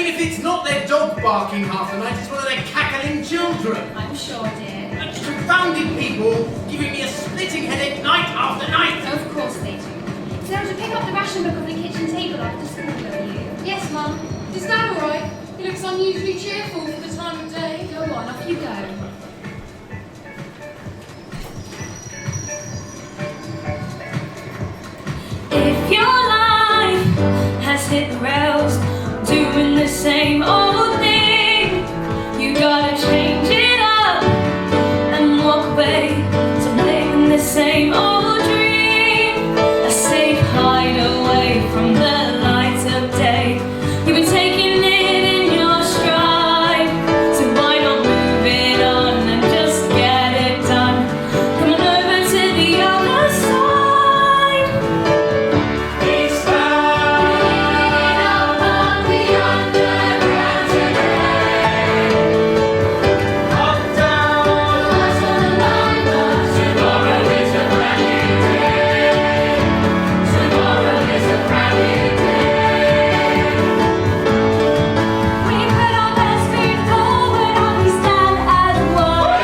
if it's not their dog barking half the night, it's one of their cackling children. I'm sure, dear. And confounded people giving me a splitting headache night after night. Of course they do. Sarah, to pick up the ration book off the kitchen table after school, will you? Yes, Mum. Is Dad all right? He looks unusually cheerful for the time of day. Go on, off you go. If your life has hit the rails, doing the same old thing, you gotta change it up and walk away to living the same old dream, a safe hideaway from the light of day. You've been taking it in your stride, so why not move it on and just get it done? Come on over to the other side. It's time. Up on the underground today. Up, down. What's on the line? Tomorrow is a brand new day. Tomorrow is a brand new day. We put our best foot forward and we stand as one.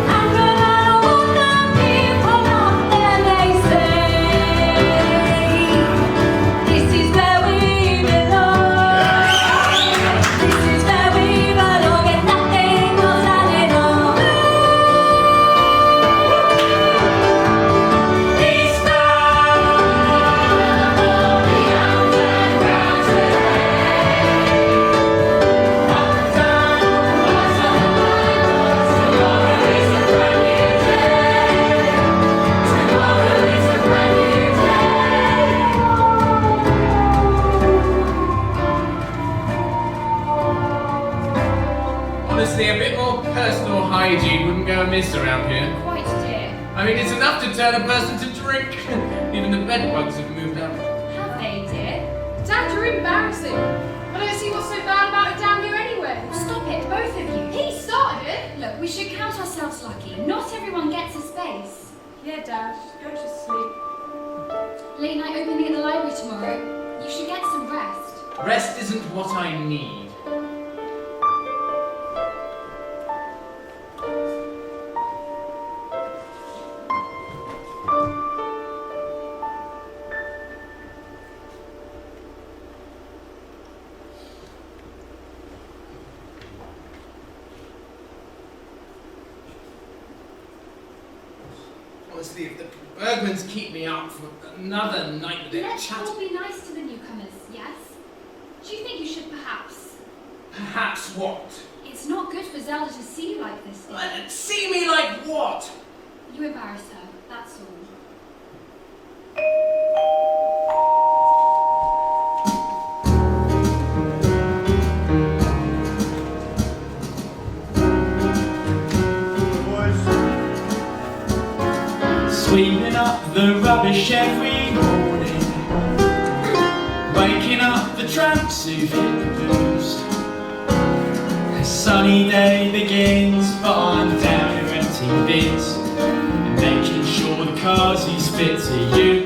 And no matter what the people out there may say, this is where we belong. This is where we belong, and nothing will stand in our way. It's time for the underground today. Up, down, what's on the line? Tomorrow is a brand new day. Tomorrow is a brand new Honestly, a bit more personal hygiene wouldn't go amiss around here. Quite, dear. I mean, it's enough to turn a person to drink. Even the bedbugs have moved out. Have they, dear? Dad, you're embarrassing. I don't see what's so bad about it down here anyway. Stop it, both of you. He started it. Look, we should count ourselves lucky. Not everyone gets a space. Yeah, Dad. Go to sleep. Late night opening at the library tomorrow. You should get some rest. Rest isn't what I need. Honestly, if the Bergmans keep me up for another night with their Let's chat, all be nice to the newcomers, yes? Do you think you should perhaps? perhaps what? It's not good for Zelda to see you like this, dear. See me like what? You embarrass her, that's all. Sweeping up the rubbish every morning, waking up the tramps who've hit the booze. A sunny day begins, but I'm down here emptying bins and making sure the cars use fit to you.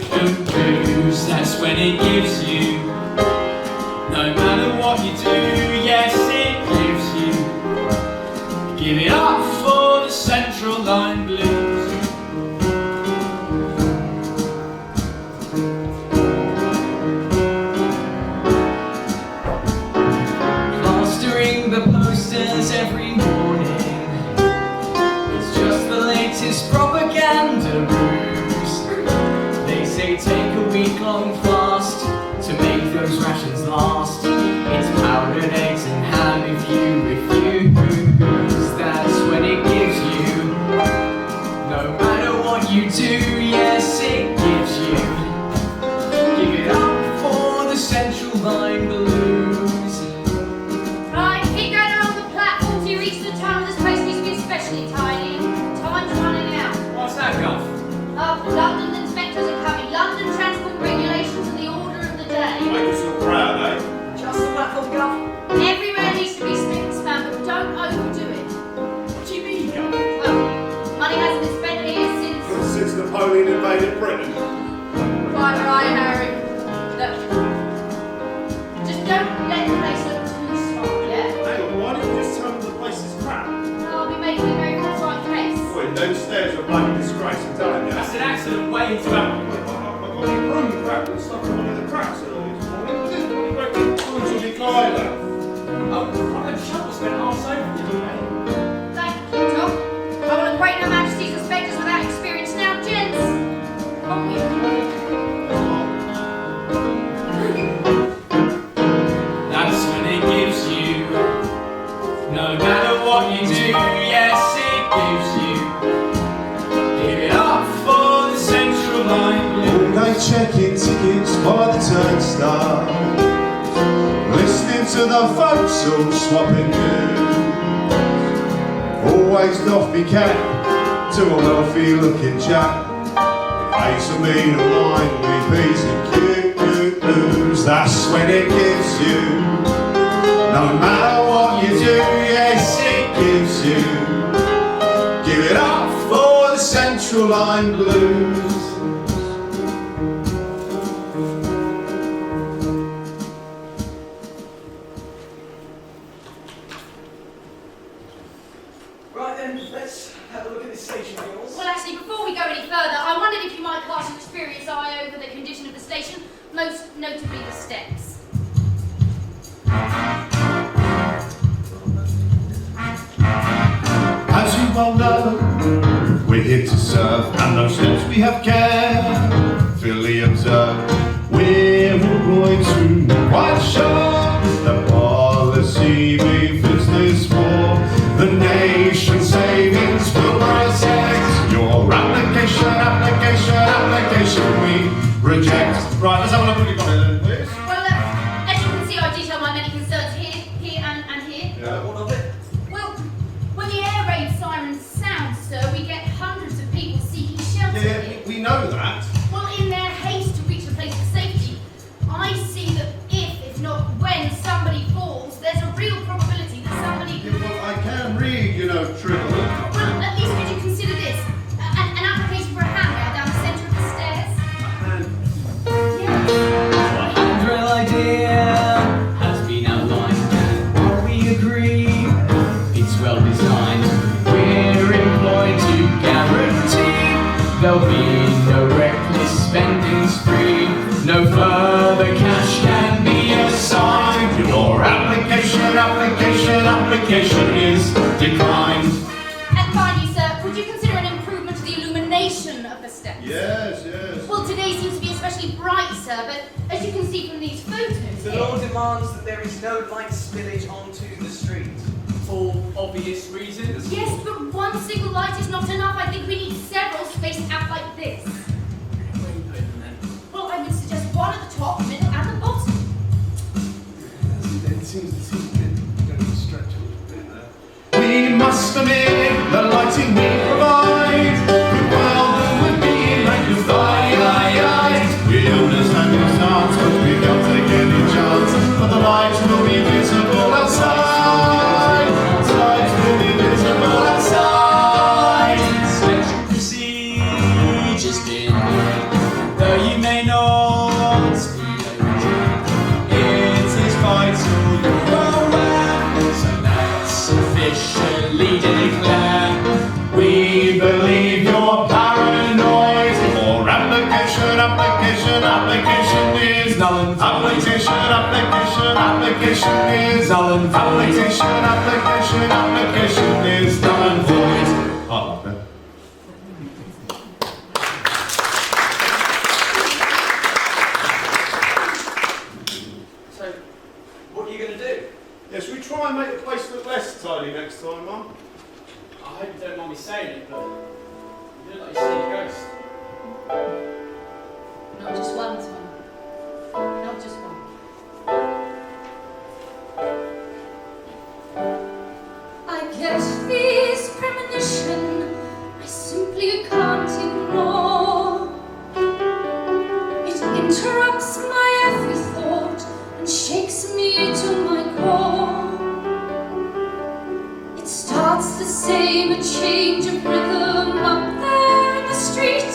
That's when it gives you, no matter what you do, yes it gives you. Give it up for the Central Line Blues. The posters every morning, it's just the latest propaganda ruse. They say take a week-long fast to make those rations last. It's powdered eggs and ham if you refuse. That's when it gives you, no matter what you do, yes it gives you. Give it up for the Central Line Blues. Right, keep going along the platform till you reach the tunnel. This place needs to be especially tidy. Time's running out. What's that, Guff? London inspectors are coming. London transport regulations are the order of the day. Make us look proud, eh? Just the platform, Guff. Everywhere needs to be spick and span, but don't overdo it. What do you mean, Guff? Well, money hasn't been spent here since Napoleon invaded Britain. quite right, Harry. Look, stuck in one of the cracks earlier this morning. Was it? One of the great big pools of decliner. Oh, I know Shuttle's been arse over the other day. Thank you, Doc. I want to acquaint Her Majesty's inspectors with that experience now, gents. On with you. That's when it gives you, no matter what you do, yes it gives you. Give it up for the Central Line Blues. All night checking tickets by the turnstile, listening to the folks all swapping news. Always doff me cap to a wealthy looking chap, pays for me to mind with P's and Q's. That's when it gives you, no matter what you do, yes it gives you. Give it up for the Central Line Blues. Right then, let's have a look at this station, girls. Well, actually, before we go any further, I wondered if you might cast an experienced eye over the condition of the station, most notably the steps. As you well know, we're here to serve, and those steps we have carefully observed. We're going to quite sure the policy befits for the nation savings will protect your application we reject. Right, let's have a look at what you've got here then, please. Well, as you can see, I detail my many concerns here, and here. Yeah. What of it? Well, when the air raid sirens sound, sir, we get hundreds of people seeking shelter here. We know that. Well, in their haste to reach a place of safety, I see that if not when, somebody falls, there's a real probability that somebody... Yeah, well, I can read, you know, Trigger. Well, at least could you consider this? An application for a handrail down the centre of the stairs? Yeah. The handrail idea has been outlined. While we agree, it's well designed. We're employed to guarantee there'll be no reckless spending spree. No further cash can be assigned. Your application is declined. And finally, sir, would you consider an improvement to the illumination of the steps? Yes, yes. Well, today seems to be especially bright, sir, but as you can see from these photos The here... law demands that there is no light spillage onto the street. For obvious reasons. Yes, but one single light is not enough. I think we need several spaced out like this. Where are you putting them then? Well, I would suggest one at the top, middle, and the bottom. It seems to be going to stretch a little bit there. We must admit the lighting we provide could well would be magnified. We understand your stance, but we don't take any chance. But the lights will be visible outside. Lights will be visible outside. Special procedures been made, though you may not be aware. It is vital you're aware, so let's officially declare We believe you're paranoid. Or application is null and void. Application is Null and void. Application is null and void. Oh, okay. So, what are you going to do? Yes, we try and make the place look less tidy next time, Mum. I hope you don't mind me saying it, but you look like you've seen a ghost. Not just one, Tom. Not just one. I get this premonition I simply can't ignore. It interrupts my every thought and shakes me to my core. It starts the same, a change of rhythm up there in the street.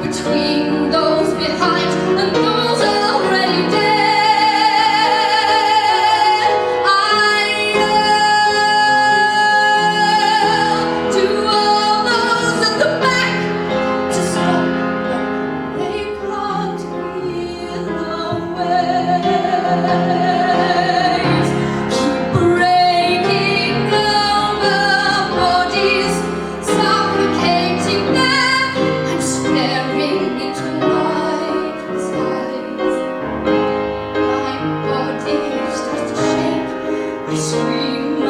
between those behind and those already dead. I owe to all those at the back to stop what they can't hear the waves keep breaking over bodies, suffocating them and staring into life's eyes. My body starts to shake, I scream, I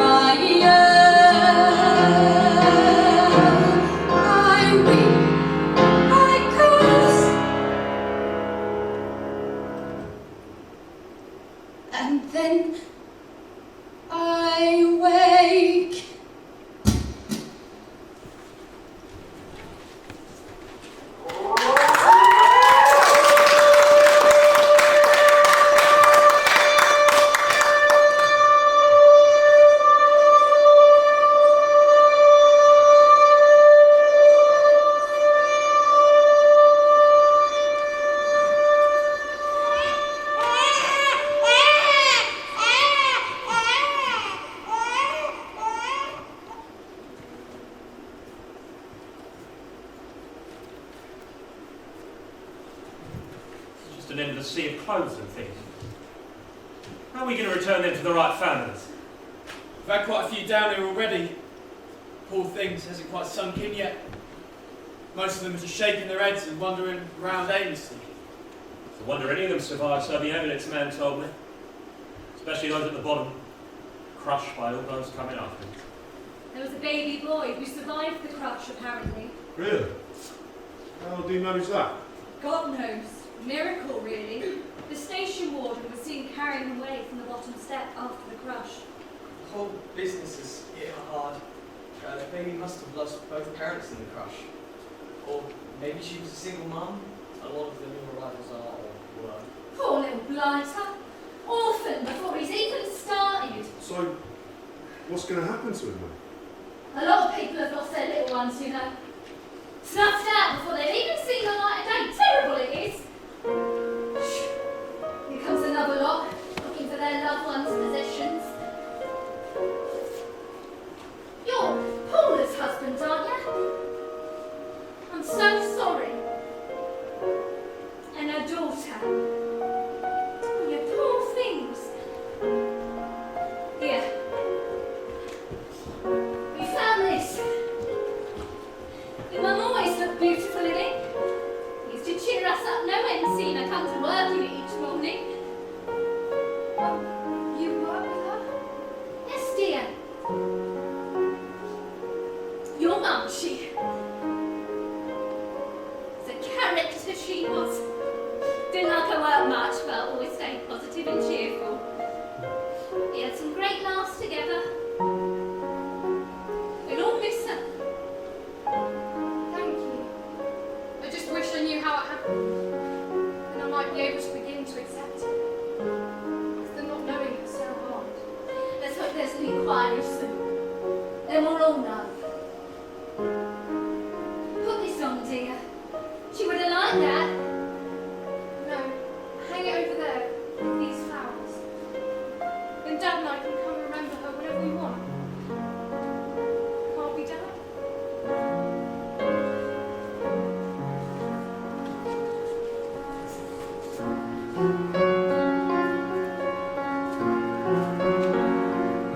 yell, I weep, I curse, and then I wake. It's just an endless sea of clothes and things. How are we going to return them to the right families? We've had quite a few down here already. Poor things hasn't quite sunk in yet. Most of them are just shaking their heads and wandering around aimlessly. It's a wonder any of them survived, so the evidence man told me. Especially those at the bottom, crushed by all those coming after. There was a baby boy who survived the crush, apparently. Really? How do you manage that? God knows. Miracle, really. The station warden was seen carrying him away from the bottom step after the crush. The whole business is hit hard. The baby must have lost both parents in the crush. Or maybe she was a single mum. A lot of the new arrivals are or were. Poor little blighter. Orphan before he's even started. So, what's going to happen to him then? A lot of people have lost their little ones, you know. Snuffed out before they've even seen the light of day. Terrible it is. Here comes another lot, looking for their loved ones' possessions. You're Paula's husband, aren't you? I'm so sorry. And her daughter. Oh, you poor things. Here. We found this. Your mum always looked beautiful in it. Used to cheer us up no end seeing her come to work in it each morning. Oh, you work with her? Yes, dear. Your mum, she was a character, she was. Didn't like her work much, but always stayed positive and cheerful. We had some great laughs together. We'll all miss her. Thank you. I just wish I knew how it happened. And I might be able to begin to accept it. Because the not knowing is so hard. Let's hope there's an inquiry soon. Then we'll all know. Put this on, dear. She would have liked that. No, hang it over there with these flowers. Then Dad and I can come and remember her whenever we want. Can't we, Dad?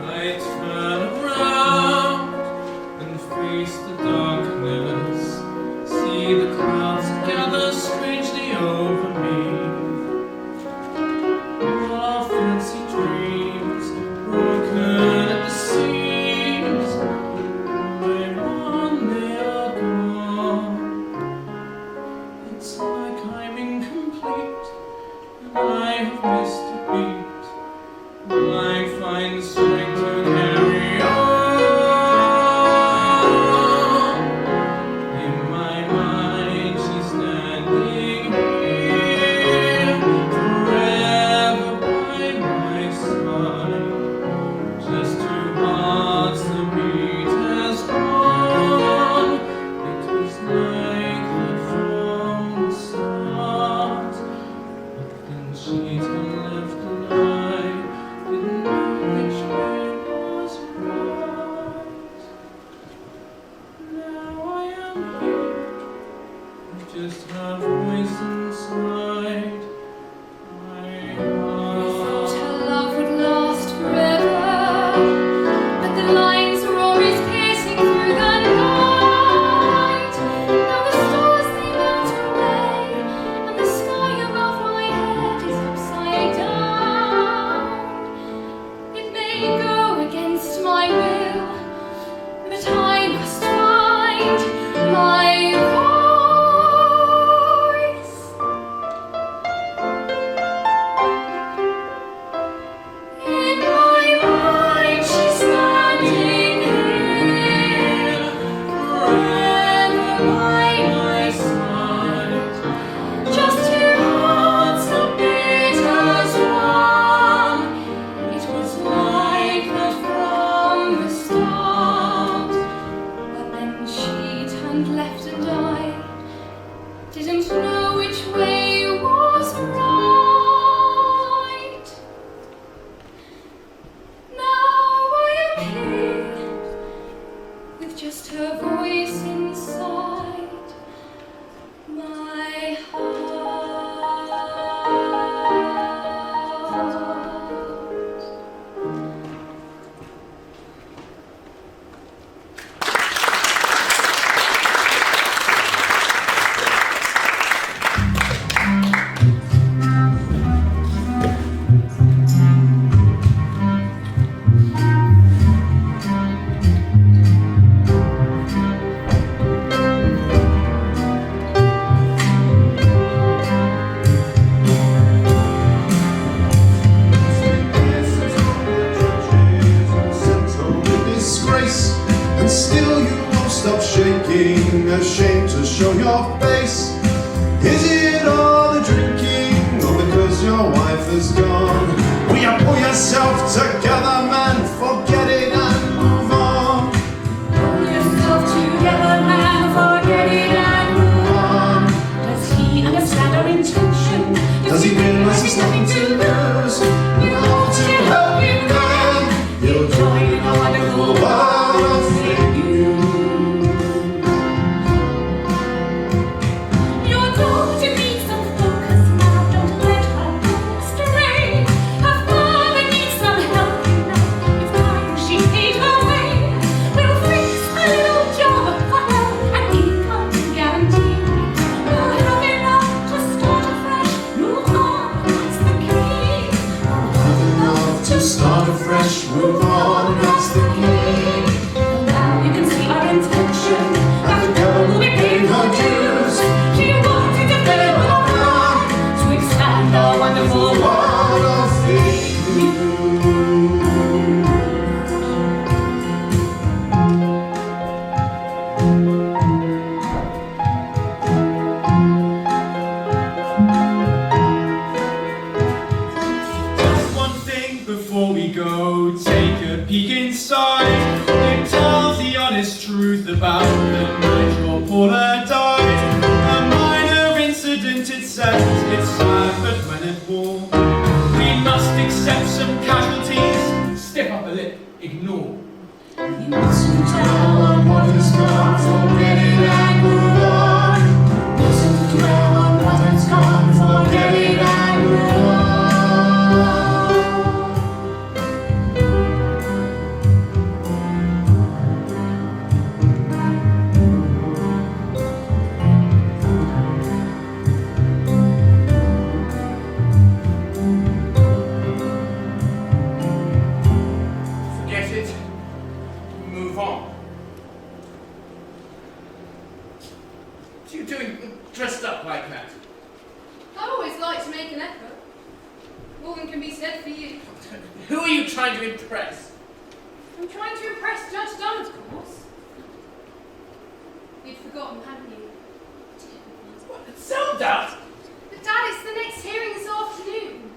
I turn around and face the darkness. See the clouds gather strangely over me. All our fancy dreams broken at the seams. When one they are gone, it's like I'm incomplete and I have missed a beat. I find strength to carry on. In my mind, she's standing here, forever by my side. Just two hearts, the beat has gone. It was like the fall just her voice inside my heart. Her love would last forever, but the lines were always piercing through the night. Now the stars they melt away, and the sky above my head is upside down. It may go against my will, but I must find my voice. In my mind, she's standing here, forever by my side. Just two hearts that beat as one. It was like that from the start. But then she turned left and I didn't know which way was right. Now I am here with just her voice inside my heart. Disgrace, and still you won't stop shaking, ashamed to show your face. Is it all the drinking, or because your wife is gone? Will you pull yourself together, man? Forget it and move on. Pull yourself together, man, forget it and move on. Does he understand our intention? Does he realize there's nothing to lose? We want to help him then. He'll join in a wonderful world of you. Your daughter needs some focus now, don't let her go astray. Her father needs some help, you know, if time she paid her way. We'll fix a little job for her, an income guarantee. We'll have enough to start afresh, move on, that's the key. Enough to start afresh, move on, that's the key. Now you can see our intention, And the girl will be paying her dues. she wanted to build a plan to expand our wonderful world. World of you. Just one thing before we go, take a peek inside. It tells the honest truth about the night your Paula died. A minor incident, it says, it's sad, but when at war, we must accept some casualties. Step up a lip, ignore. Listen down on what has gone, forget it and move on. Listen down on what has gone, forget it and move on. Forget it. Move on. What are you doing dressed up like that? I always like to make an effort. More than can be said for you. Who are you trying to impress? I'm trying to impress Judge Dunn, of course. You'd forgotten, hadn't you? What? Zelda! But Dad, it's the next hearing this afternoon.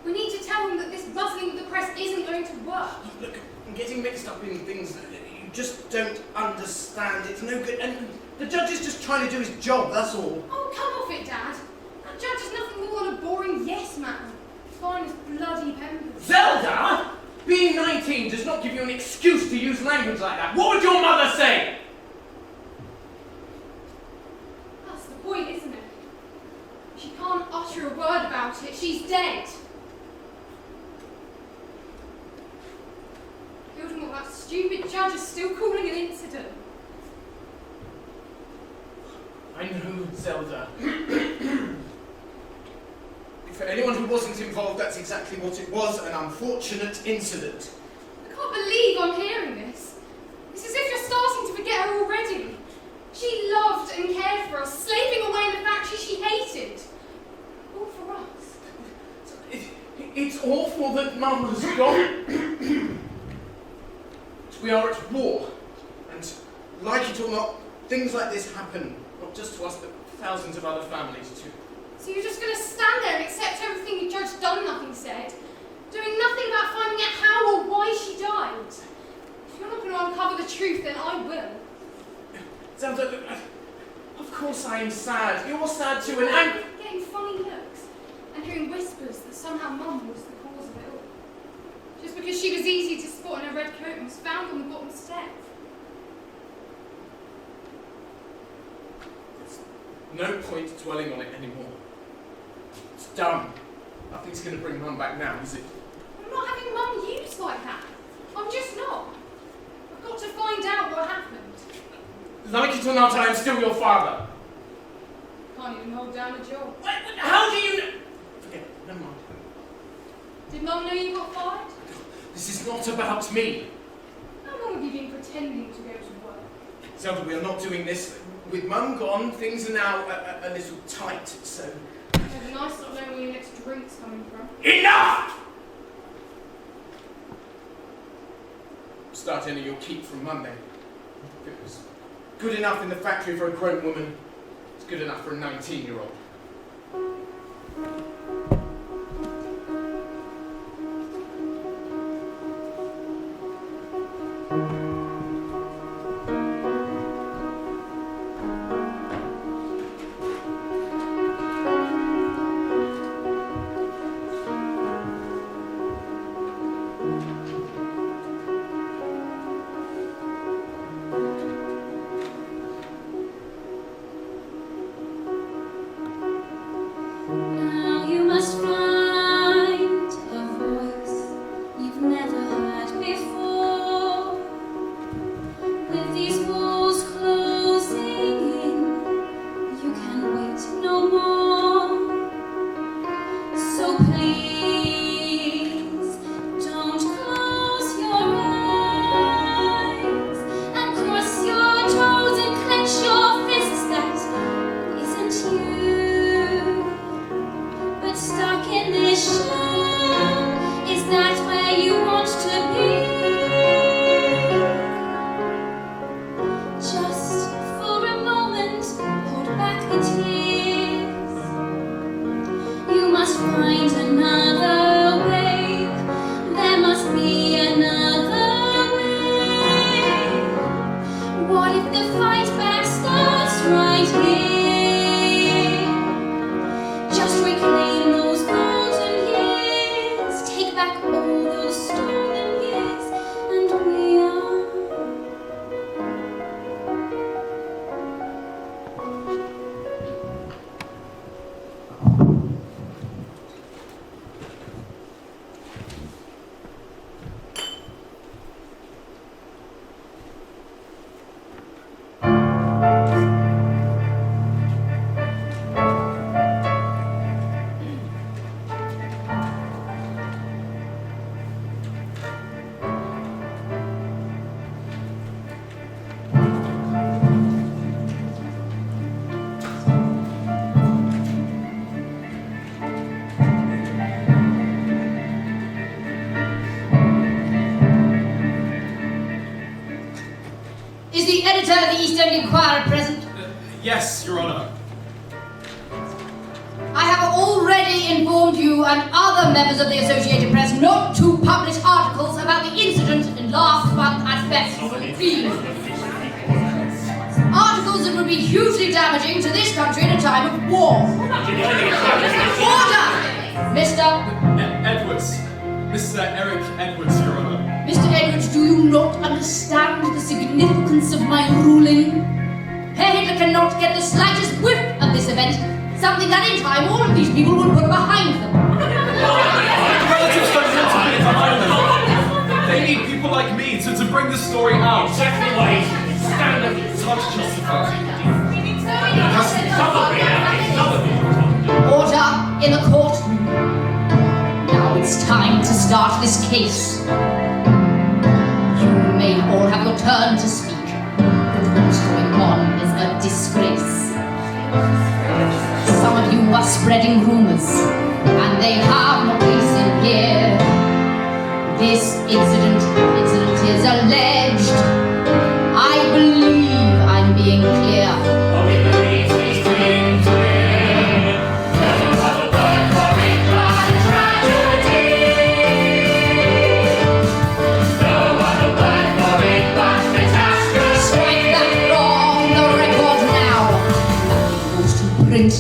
We need to tell him that this bustling with the press isn't going to work. Look, I'm getting mixed up in things that you just don't understand. It's no good. And the judge is just trying to do his job, that's all. Oh, come off it, Dad. That judge is nothing more than a boring yes man. Fine as bloody Pembroke. Zelda! Being 19 does not give you an excuse to use language like that. What would your mother say? That's the point, isn't it? about it. She's dead. Gildenmore, that stupid judge is still calling an incident. I know, Zelda. For anyone who wasn't involved, that's exactly what it was, an unfortunate incident. I can't believe I'm hearing this. It's as if you're starting to forget her already. She loved and cared for us, slaving away in the factory she hated. All for us. It's awful that Mum has gone. We are at war, and like it or not, things like this happen, not just to us, but thousands of other families too. So you're just going to stand there and accept everything the judge done nothing said, doing nothing about finding out how or why she died? If you're not going to uncover the truth, then I will. Zelda, of course I am sad. You're sad too, and I'm getting funny looks and hearing whispers that somehow Mum was the cause of it all. Just because she was easy to spot in her red coat and was found on the bottom step. no point dwelling on it anymore. It's done. Nothing's going to bring Mum back now, is it? I'm not having Mum used like that. I'm just not. I've got to find out what happened. Like it or not, I am still your father. Can't even hold down a job. How do you know? Forget it. Never mind. Did Mum know you got fired? This is not about me. How long have you been pretending to go to work? Zelda, we are not doing this. With Mum gone, things are now a little tight, so... It'd be nice not knowing where your next drink's coming from. Enough! Start earning your keep from Monday. If it was good enough in the factory for a grown woman, it's good enough for a 19-year-old. Now you must find a voice you've never heard before. With these walls closing in, you can wait no more. So please don't close your eyes and cross your toes and clench your fists. That isn't you. But stuck in this shell, is that where you want to be? Just for a moment, hold back the tears. You must find another way. There must be another way. What if the fight back starts right here? Just reclaim those golden years, take back all those stolen years, and we are. Is the editor of the East End Inquirer present? Yes, Your Honour. I have already informed you and other members of the Associated Press not to publish articles about the incident in last month at Festival Field. Articles that would be hugely damaging to this country in a time of war. Order! Mr. Edwards. Mr. Eric Edwards, Your Honour. Mr. Edwards, do you not understand the significance of my ruling? Herr Hitler cannot get the slightest whiff of this event Something that in time all of these people would put behind them. Relatives don't want to be behind them. They need people like me to bring the story out. Exactly what he's Stand up, it's hard to justify. Order in the courtroom. Now it's time to start this case. You may all have your turn to speak, but what's going on is a disgrace. Some of you are spreading rumors, and they have no place in here. This incident is alleged. I believe I'm being clear.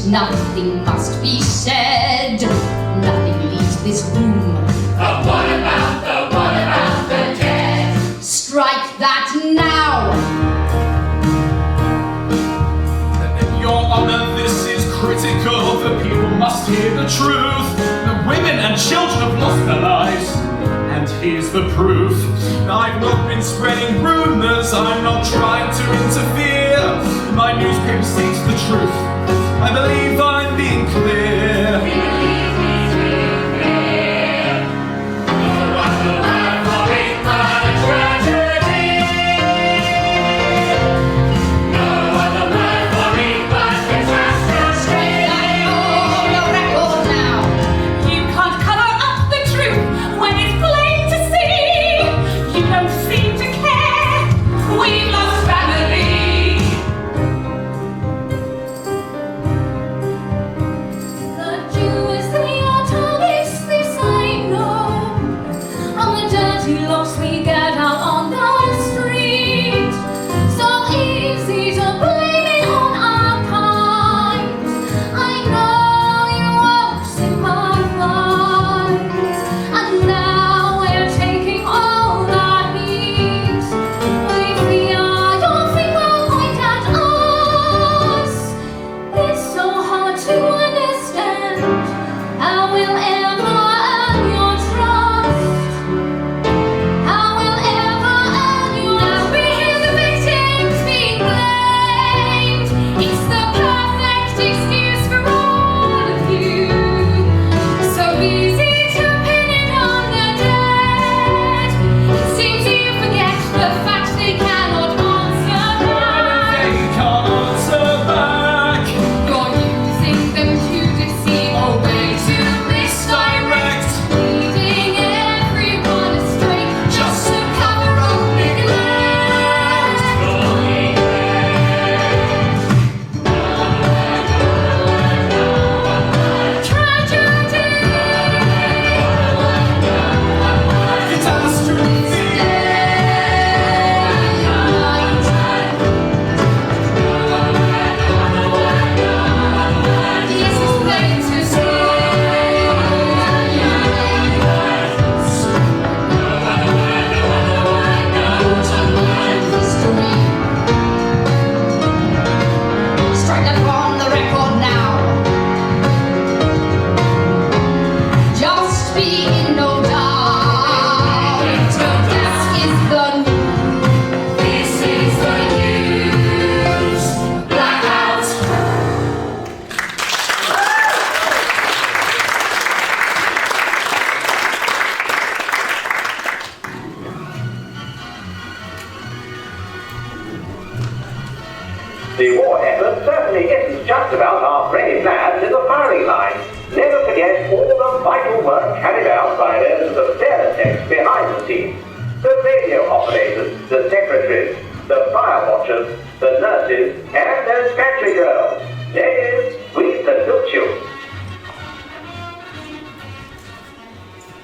Nothing must be said. Nothing leaves this room. But what about the dead? Strike that now. Your Honor, this is critical. The people must hear the truth. The women and children have lost their lives. And here's the proof. I've not been spreading rumors. I'm not trying to interfere. My newspaper states the truth. I believe I'm being clear. We believe he's being clear. No other word for it but a tragedy. No other word for it but catastrophe. On the record now. You can't cover up the truth when it's plain to see. You don't seem to care. We've lost family. The Jews, they are targets, this I know. On the dirty locks we get out on the street. So easy to blame it on our kind. I know you won't sympathize. And now we're taking all the heat. We fear your finger point at us. It's so hard to understand. How we'll ever earn your trust. How we'll ever earn your Now we hear the victims being blamed. It's the perfect excuse for all of you. So easy to pin it on the dead. It seems you forget the fact they cannot answer back. They can't answer back. You're using them to deceive, a way to misdirect, leading everyone astray just to cover up neglect. This is plain to see. History. Strike that on the record now. Just be in no doubt. This is the This is the news. Blackout. The war effort certainly isn't just about our brave lads in the firing line. Never forget all the vital work carried out by those of the fairer sex behind the scenes. The radio operators, the secretaries, the fire watchers, the nurses, and those factory girls. Ladies, we salute you.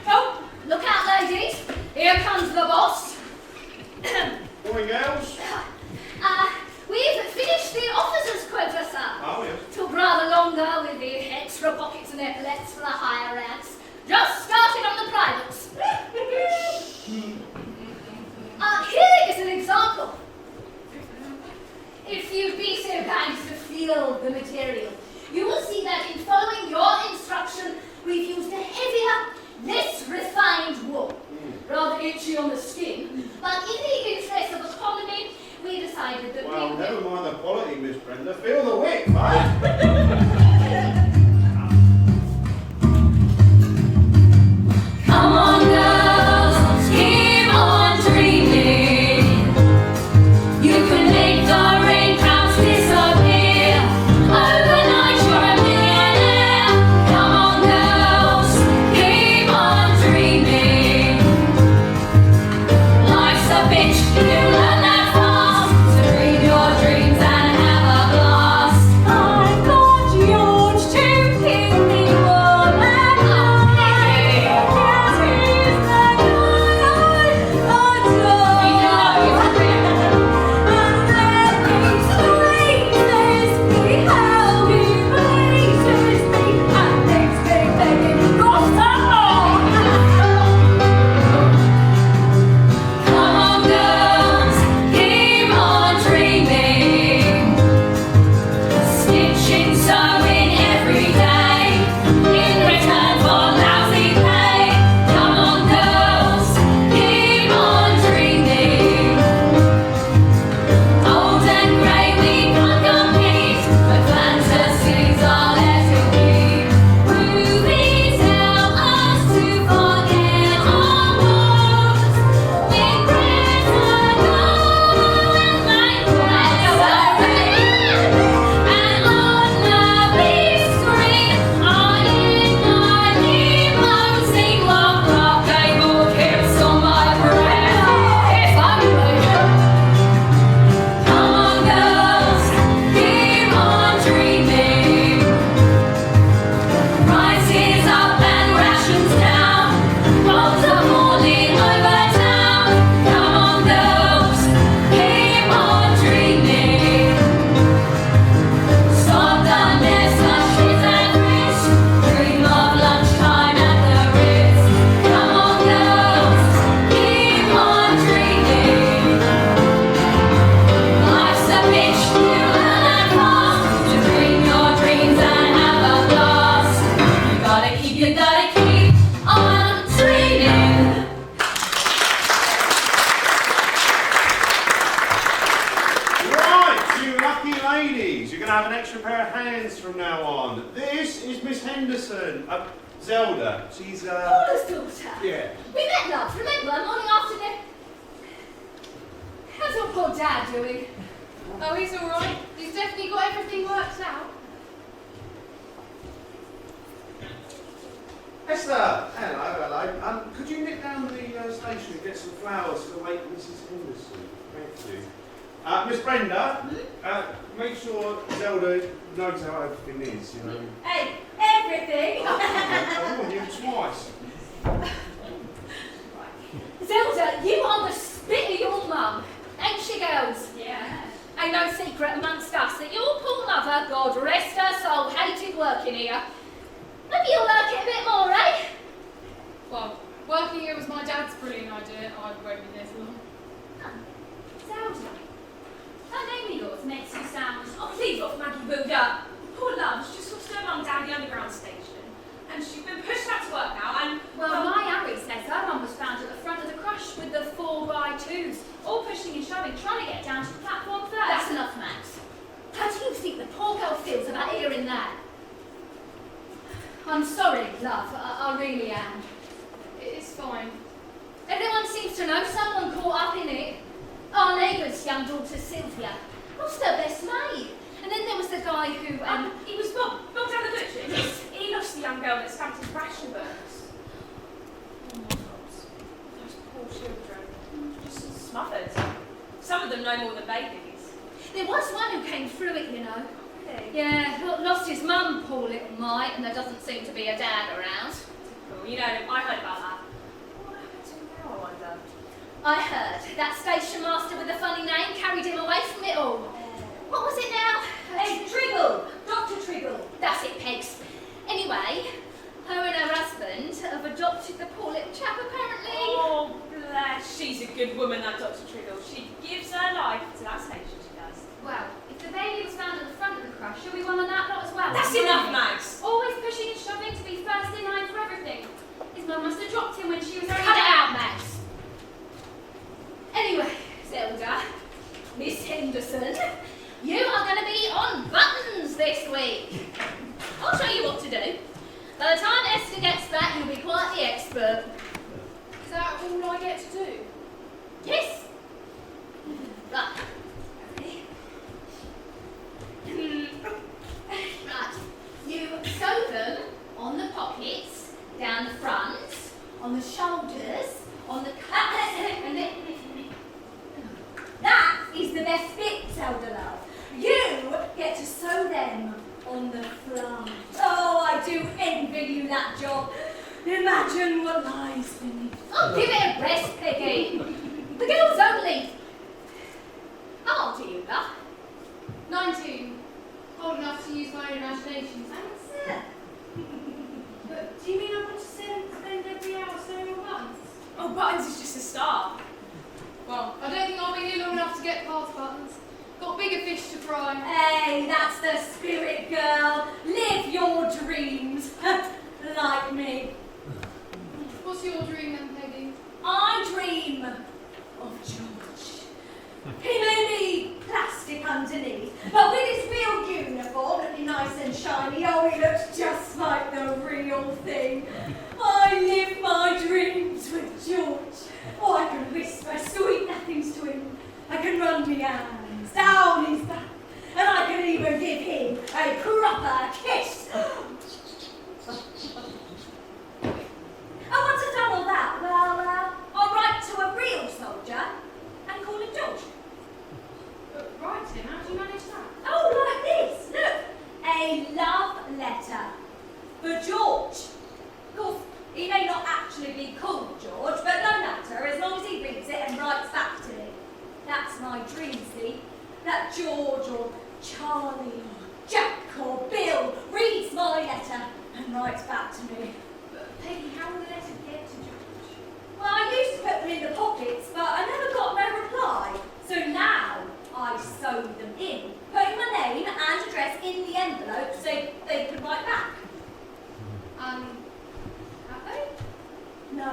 Oh, look out, ladies. Here comes the boss. Morning, girls. We've finished the officers' quota, sir. Oh, yes. Took rather longer with the extra pockets and epaulets for the higher ranks. Just started on the privates. Here is an example. If you'd be so kind as to feel the material, you will see that George's Miss Henderson. Zelda. She's, Paula's daughter. yeah. We met, love, remember, morning afternoon. How's your poor dad doing? Oh, he's all right. He's definitely got everything worked out. Esther! Hello. Could you nip down to the station and get some flowers for the late Mrs. Henderson? Thank you. Miss Brenda, make sure Zelda knows how everything is, you know. Hey, everything. I warned you twice. Zelda, you are the spit of your mum, ain't she, girls? Yeah. Ain't no secret amongst us that your poor mother, God rest her soul, hated working here. Maybe you'll like it a bit more, eh? Well, working here was my dad's brilliant idea. I won't be there for long. Zelda, that name of yours makes you sound... Oh, please off, Maggie Booger. Poor love, she's just lost her mum down the underground station. And she's been pushed out to work now, and... Well, my Harry says her mum was found at the front of the crush with the 4x2s, all pushing and shoving, trying to get down to the platform first. That's enough, Max. How do you think the poor girl feels about hearing that? I'm sorry, love. I really am. It's fine. Everyone seems to know someone caught up in it. Our neighbour's young daughter, Sylvia, lost her best mate. And then there was the guy who, He was Bob down the butcher. He lost the young girl that stamped his ration books. Oh my God. Those poor children. Just smothered. Some of them no more than babies. there was one who came through it, you know. Really? Yeah, lost his mum, poor little mite, and there doesn't seem to be a dad around. Cool. You know, I heard about that. What happened to him now, I wonder? I heard that station master with the funny name carried him away from it all. What was it now? Hey, Triggle! Dr. Triggle! That's it, Pegs. Anyway, her and her husband have adopted the poor little chap, apparently. Oh, bless. She's a good woman, that Dr. Triggle. She gives her life to that station, she does. Well, if the baby was found at the front of the crush, she'll be one on that lot as well. That's enough, Max! Always pushing and shoving to be first in line for everything. His mum must have dropped him when she was only... Cut it out, Max! Anyway, Zelda, Miss Henderson, you are going to be on buttons this week. I'll show you what to do. By the time Esther gets back, you'll be quite the expert. Is that all I get to do? Yes? Right. Right. You sew them on the pockets, down the front, on the shoulders, on the cuffs, and then... That is the best bit, Zelda love. You get to sew them on the front. Oh, I do envy you that job. Imagine what lies beneath. Oh, give it a rest, Peggy. The girls only. How old are you, love? 19. Old enough to use my own imagination. Thanks. But do you mean I want to spend every hour sewing on buttons? Oh, buttons is just a start. Well, I don't think I'll be here long enough to get past buttons. Got bigger fish to fry. Hey, that's the spirit, girl. Live your dreams. Like me. What's your dream then, Peggy? I dream of George. He may be plastic underneath, but with his real uniform looking nice and shiny, oh, he looks just like the real thing. I live my dreams with George. Oh, I can whisper sweet nothings to him. I can run my hands down his back, and I can even give him a proper kiss. And once I've done all that, well, I'll write to a real soldier and call him George. But right, Tim, how do you manage that? Oh, like this. Look, a love letter for George. Of course, he may not actually be called George, but no matter, as long as he reads it and writes back to me. That's my dream, see? That George or Charlie or Jack or Bill reads my letter and writes back to me. But Peggy, how will the letter get to George? Well, I used to put them in the pockets, but I never got no reply. So now I sew them in, putting my name and address in the envelope so they could write back. Have they? No,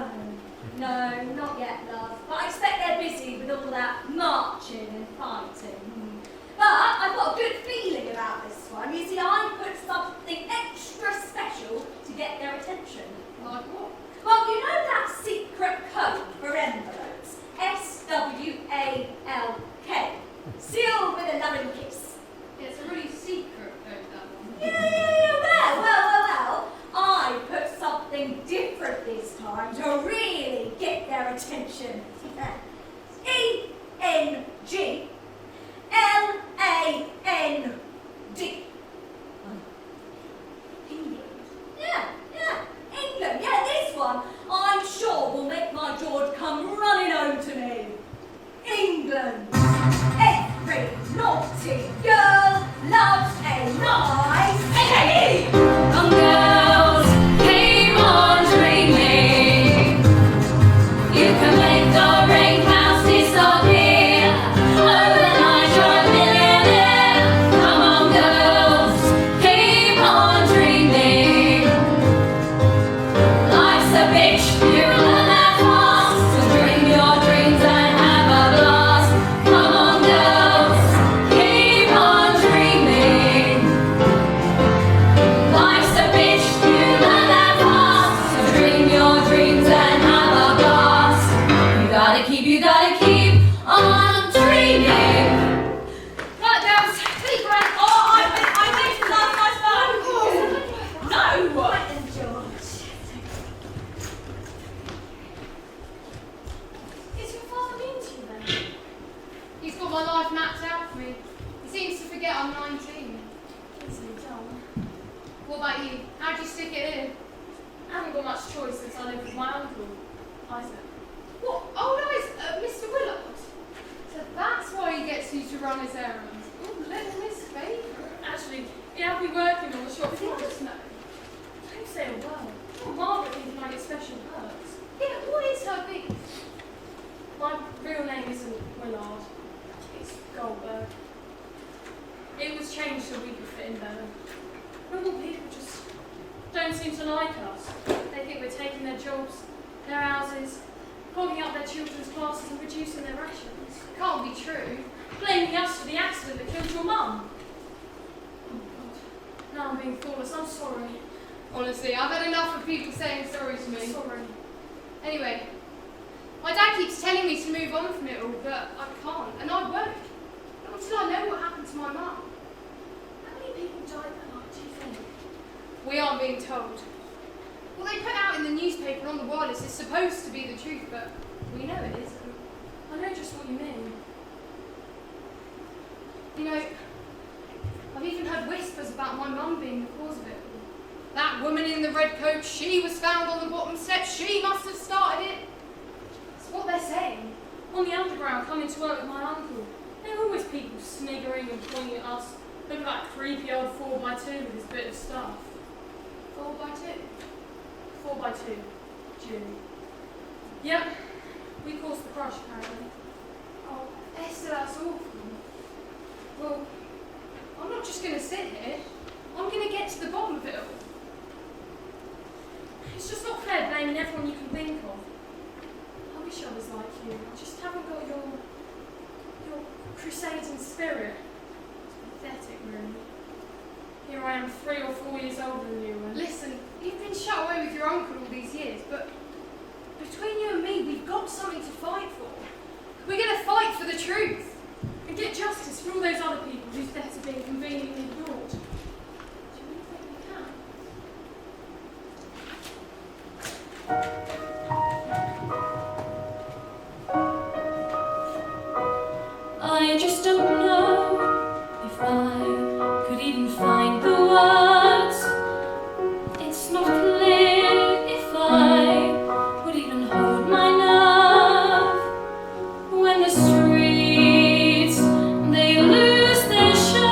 not yet, love. But I expect they're busy with all that marching and fighting. But I've got a good feeling about this one. You see, I put something extra special How'd you stick it in? I haven't got much choice since I live with my uncle, Isaac. What? Old eyes, Mr. Willard? So that's why he gets you to run his errands. Oh, little Miss Favourite. Actually, he had me working on the shop But he floor. does know. Don't say a word. Not Margaret thinking I get special perks. Yeah, what is her beef? My real name isn't Willard. It's Goldberg. It was changed so we could fit in better. Normal people just don't seem to like us. They think we're taking their jobs, their houses, clogging up their children's classes and reducing their rations. Can't be true. Blaming us for the accident that killed your mum. Oh God. Now I'm being thoughtless. I'm sorry. Honestly, I've had enough of people saying sorry to me. Sorry. Anyway, my dad keeps telling me to move on from it all, but I can't, and I won't. Not until I know what happened to my mum. How many people died that night, do you think? We aren't being told. What they put out in the newspaper on the wireless is supposed to be the truth, but we know it isn't. I know just what you mean. You know, I've even heard whispers about my mum being the cause of it all. That woman in the red coat, she was found on the bottom step, she must have started it. That's what they're saying. On the underground, coming to work with my uncle, there are always people sniggering and pointing at us. Look at that creepy old 4x2 with his bit of stuff. 4x2. 4x2. June. Yep. We caused the crush, apparently. Oh, Esther, that's awful. Well, I'm not just going to sit here. I'm going to get to the bottom of it all. It's just not fair blaming everyone you can think of. I wish I was like you. I just haven't got your crusading spirit. It's pathetic, really. Here I am 3 or 4 years older than you, and Listen, you've been shut away with your uncle all these years, but between you and me, we've got something to fight for. We're going to fight for the truth. and get justice for all those other people whose deaths are being conveniently ignored. Do you really think we can? I just don't know if I could even find the words. It's not clear if I would even hold my nerve when the streets they lose their shine.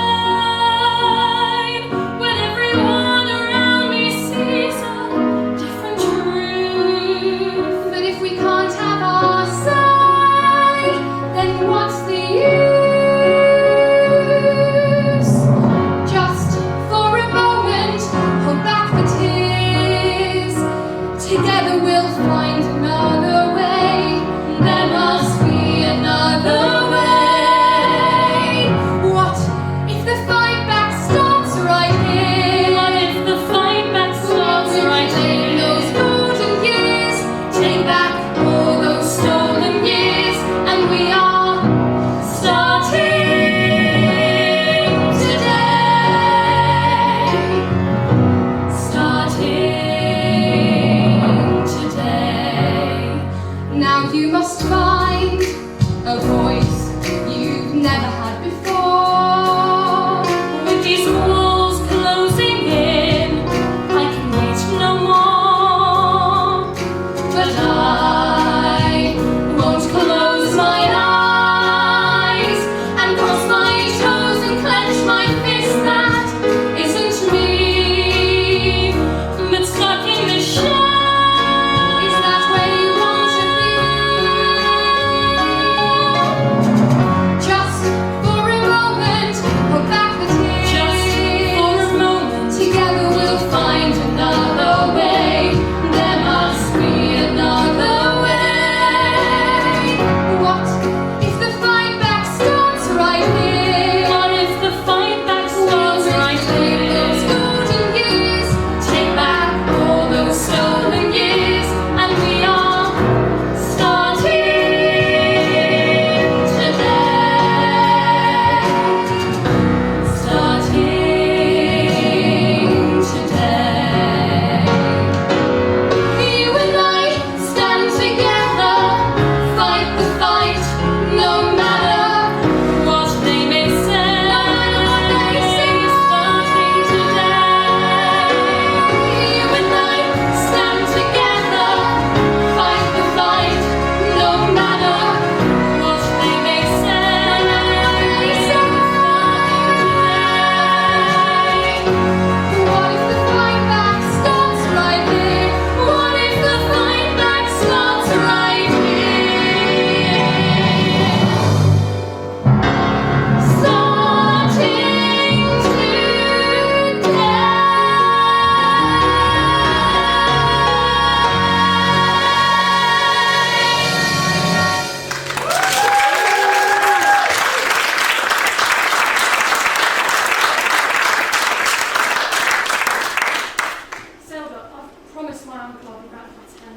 to my uncle, I'll be back by 10.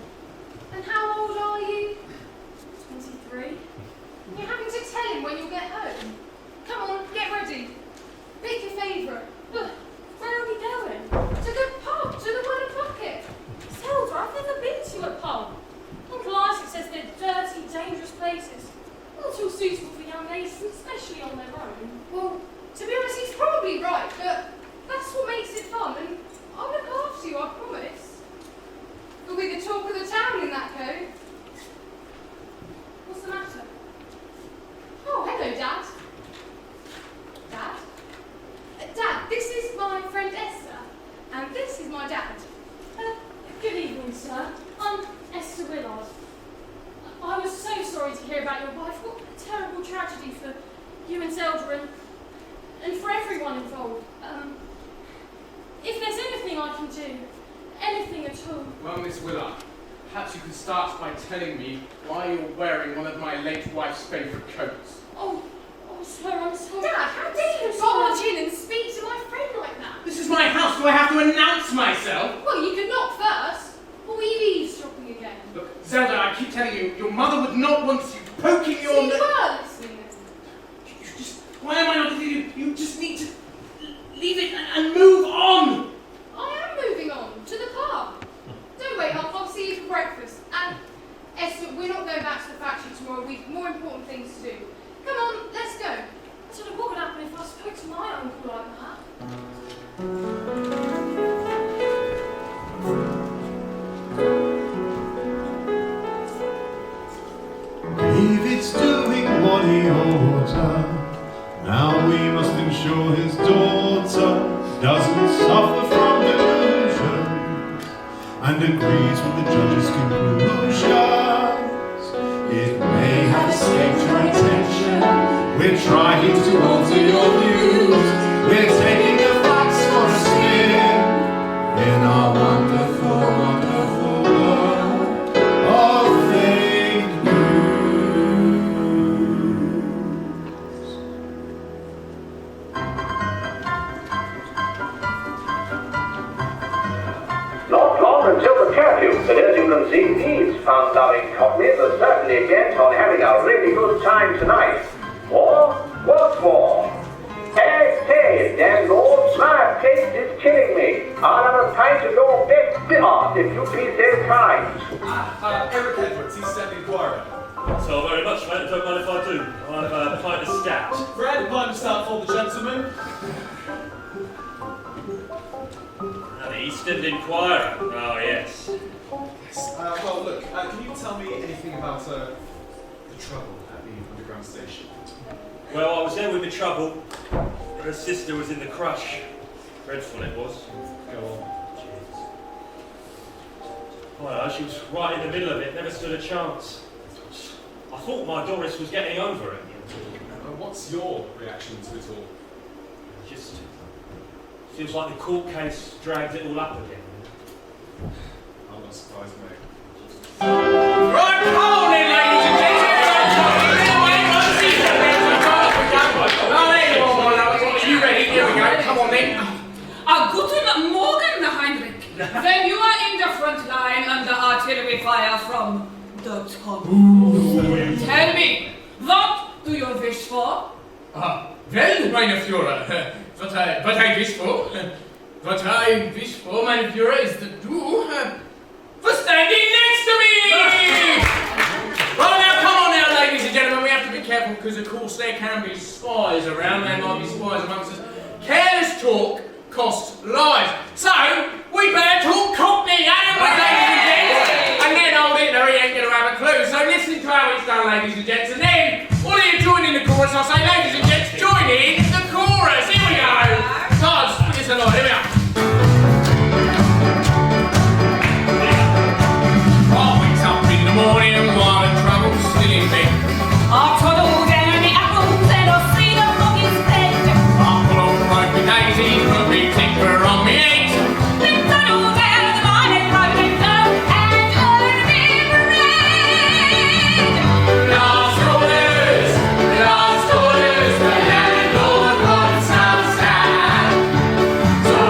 And how old are you? 23. You're having to tell him when you'll get home. Come on, get ready. Pick your favourite. Look, where are we going? To the pub, to the Willow Bucket. Zelda, I've never been to a pub. Uncle Isaac says they're dirty, dangerous places. Not too suitable for young ladies, especially on their own. Well, to be honest, he's probably right, but that's what makes it fun, and I'll look after you, I promise. You'll be the talk of the town in that coat. What's the matter? Oh, hello, Dad. Dad? Dad, this is my friend Esther, and this is my dad. Good evening, sir. I'm Esther Willard. I was so sorry to hear about your wife. What a terrible tragedy for you and Zelda and for everyone involved. If there's anything I can do, anything at all. Well, Miss Willard, perhaps you could start by telling me why you're wearing one of my late wife's favourite coats. Oh, sir, I'm sorry. Dad, how dare you barge in and speak to my friend like that? This is my house. Do I have to announce myself? Well, you could knock first. Or were you eavesdropping again? Look, Zelda, I keep telling you, your mother would not want you poking So your... you were listening then? You just... Why am I not listening to you? You just need to leave it and move on. I am moving on to the pub. Don't wait up, I'll see you for breakfast. And Esther, we're not going back to the factory tomorrow. We've more important things to do. Come on, let's go. I don't know what would happen if I spoke to my uncle like that. David's doing what he oughta. Now we must ensure his daughter doesn't suffer from delusions and agrees with the judge's conclusions. It may have escaped your attention. We're trying to alter your views. We're taking the facts for a spin in our wonderful, wonderful world of fake news. Not long until the curfew, but as you can see, these fun-loving cockneys are certainly bent on having a really good time tonight. Or, what's more? Hey, damn Lord, my taste is killing me. I'll have a pint of your best bitter, if you be so kind. Eric Edwards, East End Inquirer. So very much, mate. Don't mind if I do. I'll have a pint of stout. Fred, a pint of stout for the gentleman. The East End Inquirer. Oh, yes. Yes. Well, look, can you tell me anything about the trouble at the underground station? Well, I was there with the trouble. Her sister was in the crush. Dreadful it was. Go on. Well, she was right in the middle of it. Never stood a chance. I thought my Doris was getting over it. What's your reaction to it all? Just feels like the court case dragged it all up again. I'm not surprised, mate. Right, come on in, ladies and gentlemen. Are you ready? Here we go. Come on then. Guten Morgen, Heinrich. Then you are in the front line under artillery fire from the top. Tell me, what do you wish for? Well, meine Führer, what I wish for, meine Führer, is that you for standing next to me! Well, now, come on now, ladies and gentlemen, we have to be careful because, of course, there can be spies around. There might be spies amongst us. Careless talk costs lives. So, we better talk Cockney, ladies and gents. And then old Hitler, he ain't going to have a clue. So listen to how it's done, ladies and gents. And then, all of you join in the chorus. I'll say, ladies and gents, join in the chorus. Here we go. Guys, put this along. Here we are. Always up in the morning while the trouble's still in bed. I'll toddle down the apples and I'll see the monkey's bed. I'll pull on rope with daisies, put me tinker on me eggs. Then toddle down the mine and rope and go and earn me bread. Last orders, the landlord wants some sand. So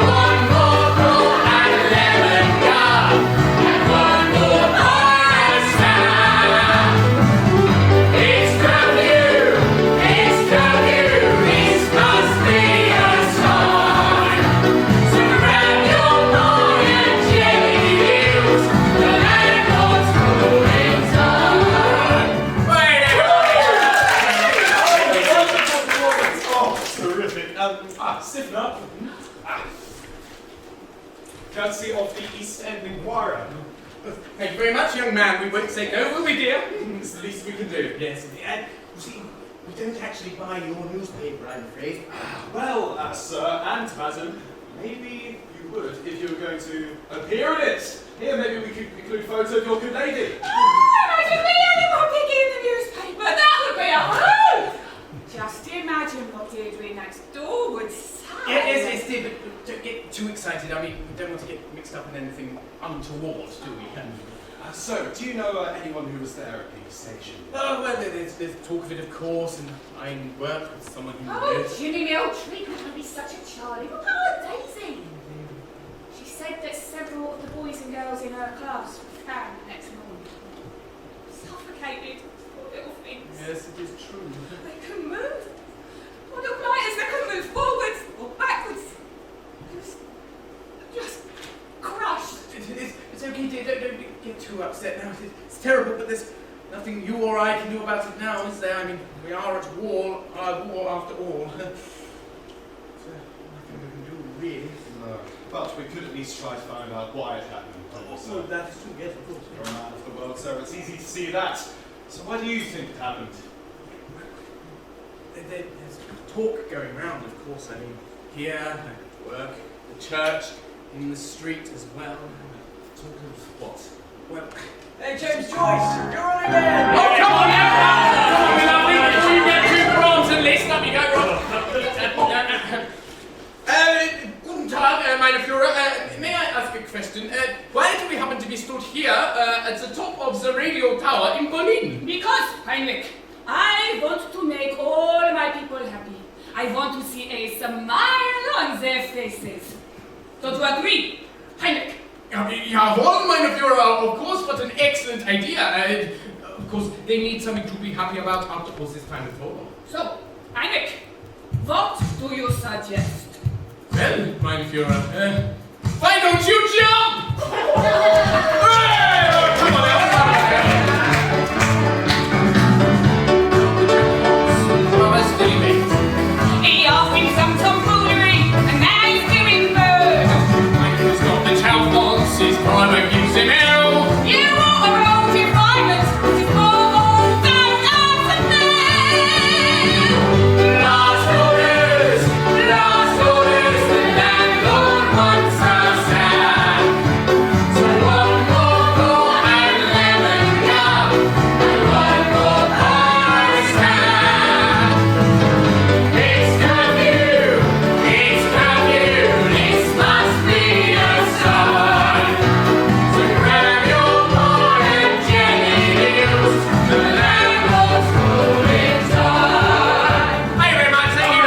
East End Inquirer. Thank you very much, young man. We won't say no, will we, dear? It's the least we can do. Yes, and you see, we don't actually buy your newspaper, I'm afraid. Well, sir and madam, maybe you would if you were going to appear in it. Here, maybe we could include photo of your good lady. Imagine me anyone picking in the newspaper. That would be a hoot! Just imagine what Deirdre next door would say. Yes, dear, but don't get too excited. I mean, we don't want to get mixed up in anything untoward, do we? So, do you know anyone who was there at the station? Oh, well, there's talk of it, of course, and I work with someone who Oh, knows. Jimmy Miltree couldn't be such a Charlie. What about Daisy? She said that several of the boys and girls in her class were found next morning. Suffocated, poor little things. Yes, it is true. They couldn't move. What little blighters, they couldn't move forwards or backwards. Just crushed. It's okay, dear. Don't get too upset now. It's terrible, but there's nothing you or I can do about it now, is there? I mean, we are at war after all. So, nothing we can do, really. No. But we could at least try to find out why it happened. Also, that is true, yes, of course. You're a man of the world, sir. It's easy to see that. So why do you think it happened? There's talk going round, of course. I mean, here, at work, the church, in the street as well. Talk of what? Well, Hey, James Joyce, you're on again! oh, come on now! Come on, lovely! Before you get too bronze and list, up you go, Rob. Guten Tag, meine Führer. May I ask a question? Why do we happen to be stood here at the top of the radio tower in Berlin? Because, Heinrich, I want to make all my people happy. I want to see a smile on their faces. Don't you agree, Heinrich? Jawohl, meine Führer, of course, what an excellent idea. Of course, they need something to be happy about after all this time of war. So, Heinrich, what do you suggest? Well, mein Führer, why don't you jump? Hey, come on, Mama's feeling. You're in some tomfoolery, and now you're doing murder. It's not the child wants his private gives him hell. You are around your violence, which is more than Last orders, the landlord wants us out. So one more goal and lemon cup, and one more Paris town. It's curfew, this must be a sign. So grab your pot and jelly deals, the landlord's calling time. Thank you very much, thank you.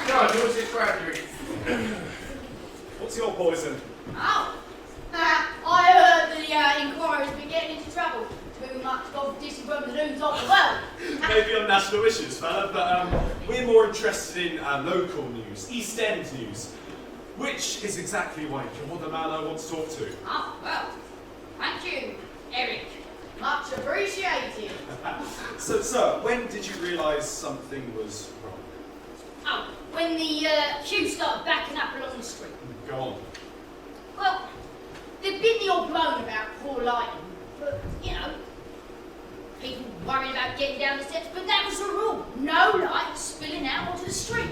God, what's this crap doing? What's your poison? Oh, I heard the Inquirer's been getting into trouble. Too much competition from the news of the world. Maybe on national issues, fella, but we're more interested in local news, East End news. Which is exactly why you're the man I want to talk to. Oh, well, thank you, Eric. Much appreciated. So, sir, when did you realise something was wrong? Oh, when the queue started backing up along the street. Go on. Well, there'd been the odd moan about poor lighting, but, you know, people worried about getting down the steps, but that was the rule. No lights spilling out onto the street.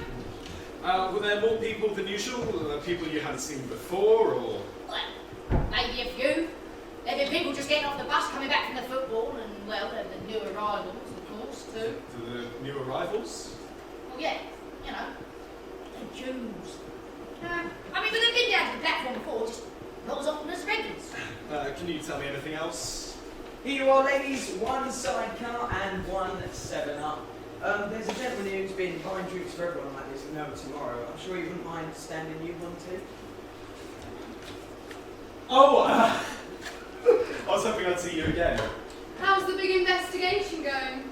Were there more people than usual? People you hadn't seen before, or...? Well, maybe a few. There'd been people just getting off the bus coming back from the football, and, well, there were the new arrivals, of course, too. The new arrivals? Oh, yeah, you know, the Jews. I mean, but they've been down to the platform before, just not as often as regulars. Can you tell me anything else? Here you are, ladies. One sidecar and one 7-Up. There's a gentleman here who's been buying drinks for everyone like this no tomorrow. I'm sure you wouldn't mind standing you one too. Oh, I was hoping I'd see you again. How's the big investigation going?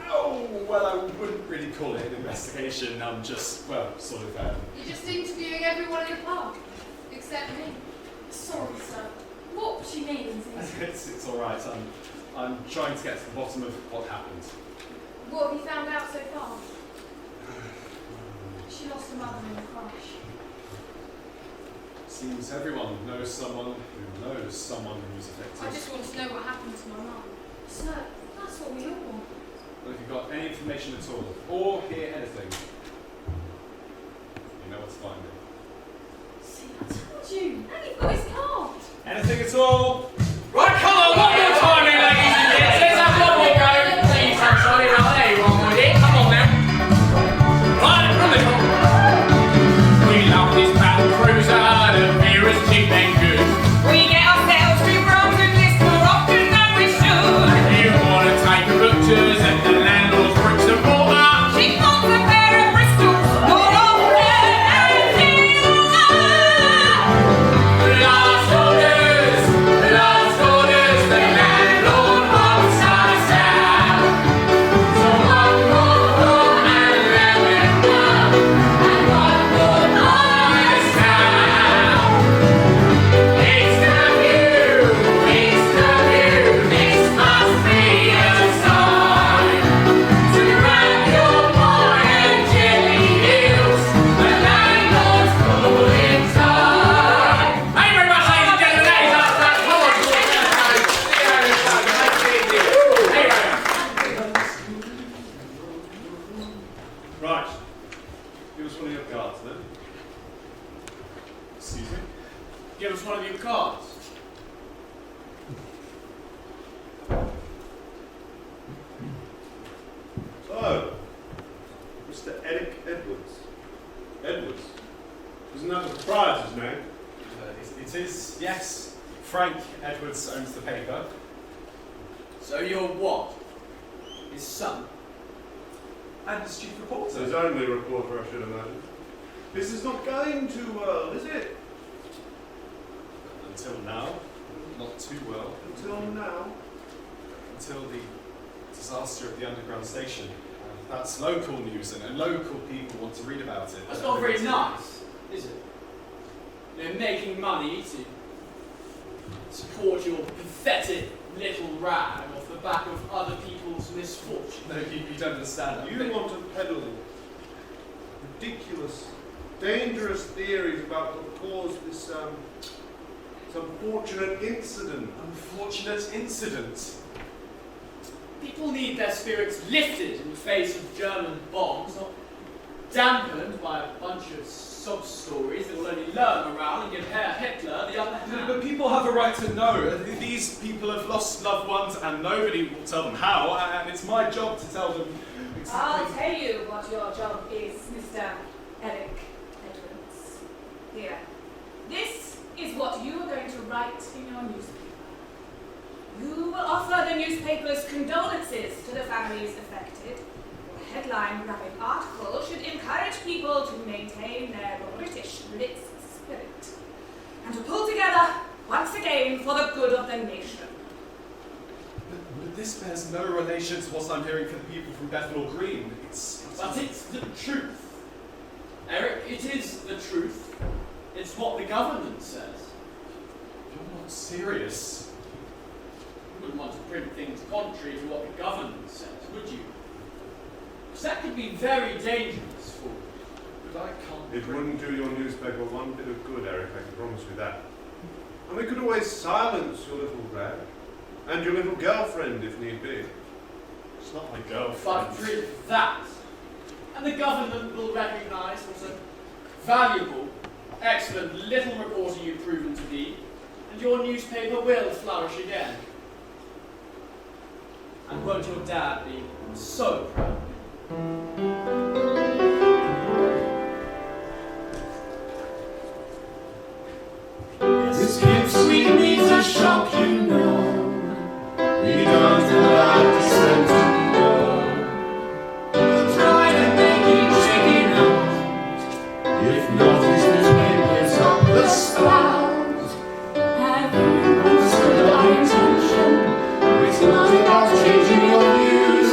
Oh, well, I wouldn't really call it an investigation. I'm just, well, sort of, You're just interviewing everyone in the park, except me. Sorry, sir. What she means is... it's all right. I'm trying to get to the bottom of what happened. What have you found out so far? She lost her mother in a crash. Seems everyone knows someone who knows someone who's affected. I just want to know what happened to my mum. Sir, that's what we all want. Well, if you've got any information at all, or hear anything, you know what to find me. See, I told you. And you've got his card. Anything at all? Right, come on, one more time, here, ladies and gents. Let's have one more go. Please, I'm sorry, right there, you one with it. Come on now. Right, from the top. We love this battle cruiser, the beer is cheap and good. We get ourselves to round in this more often than we should. You want to take a pictures at the landlord's bricks and mortar? She wants a pair of Bristols more often and Last orders, the landlord wants us out. So one more roll and let it go, and one more honest town. It's the view, this must be a sign. To grab your wine and jelly heels, the landlord's pulling time. Thank you very much, ladies and gentlemen. That is us. That's Right. Give us one of your cards then. Excuse me. Give us one of your cards. So, Mr. Eric Edwards. Edwards? Isn't that the proprietor's name? It is, yes. Frank Edwards owns the paper. So you're what? His son? And his chief reporter. His only reporter, I should imagine. This is not going too well, is it? Until now, not too well. Until now. Until the disaster at the underground station. That's local news, and local people want to read about it. That's not very nice, is it? You know, making money to support your pathetic little rag off the back of other people's misfortune. No, you don't understand. You want to peddle ridiculous, dangerous theories about what caused this unfortunate incident. Unfortunate incident. People need their spirits lifted in the face of German bombs, not dampened by a bunch of sob stories that will only lurk around and give Herr Hitler the upper hand. But people have a right to know. These people have lost loved ones and nobody will tell them how, and it's my job to tell them I'll exactly. tell you what your job is, Mr. Eric Edwards. Here. This is what you are going to write in your newspaper. You will offer the newspaper's condolences to the families affected. Your headline-grabbing article should encourage people to maintain their British Blitz spirit and to pull together once again for the good of the nation. But this bears no relation to what I'm hearing from the people from Bethnal Green. But it's the truth. Eric, it is the truth. It's what the government says. You're not serious. You wouldn't want to print things contrary to what the government says, would you? Because that could be very dangerous for you. But I can't. It wouldn't do your newspaper one bit of good, Eric, I can promise you that. And we could always silence your little rag. And your little girlfriend, if need be. It's not my girlfriend. But print that, and the government will recognise what a valuable, excellent little reporter you've proven to be, and your newspaper will flourish again. And won't your dad be so proud? This kid sweet needs a shock, you know. We don't allow dissent to go. Try to make him chicken out. If not, his newspaper's up the spout. Have you understood our intention? It's not about changing your views.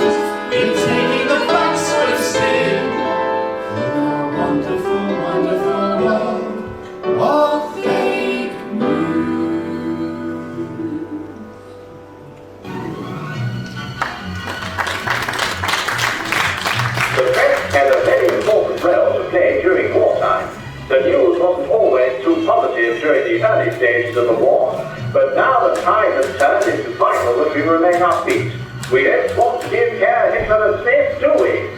It's taking the facts for a stay. very early stages of the war, but now the tide has turned, it's vital that we remain upbeat. We don't want to give Herr Hitler a sniff, do we?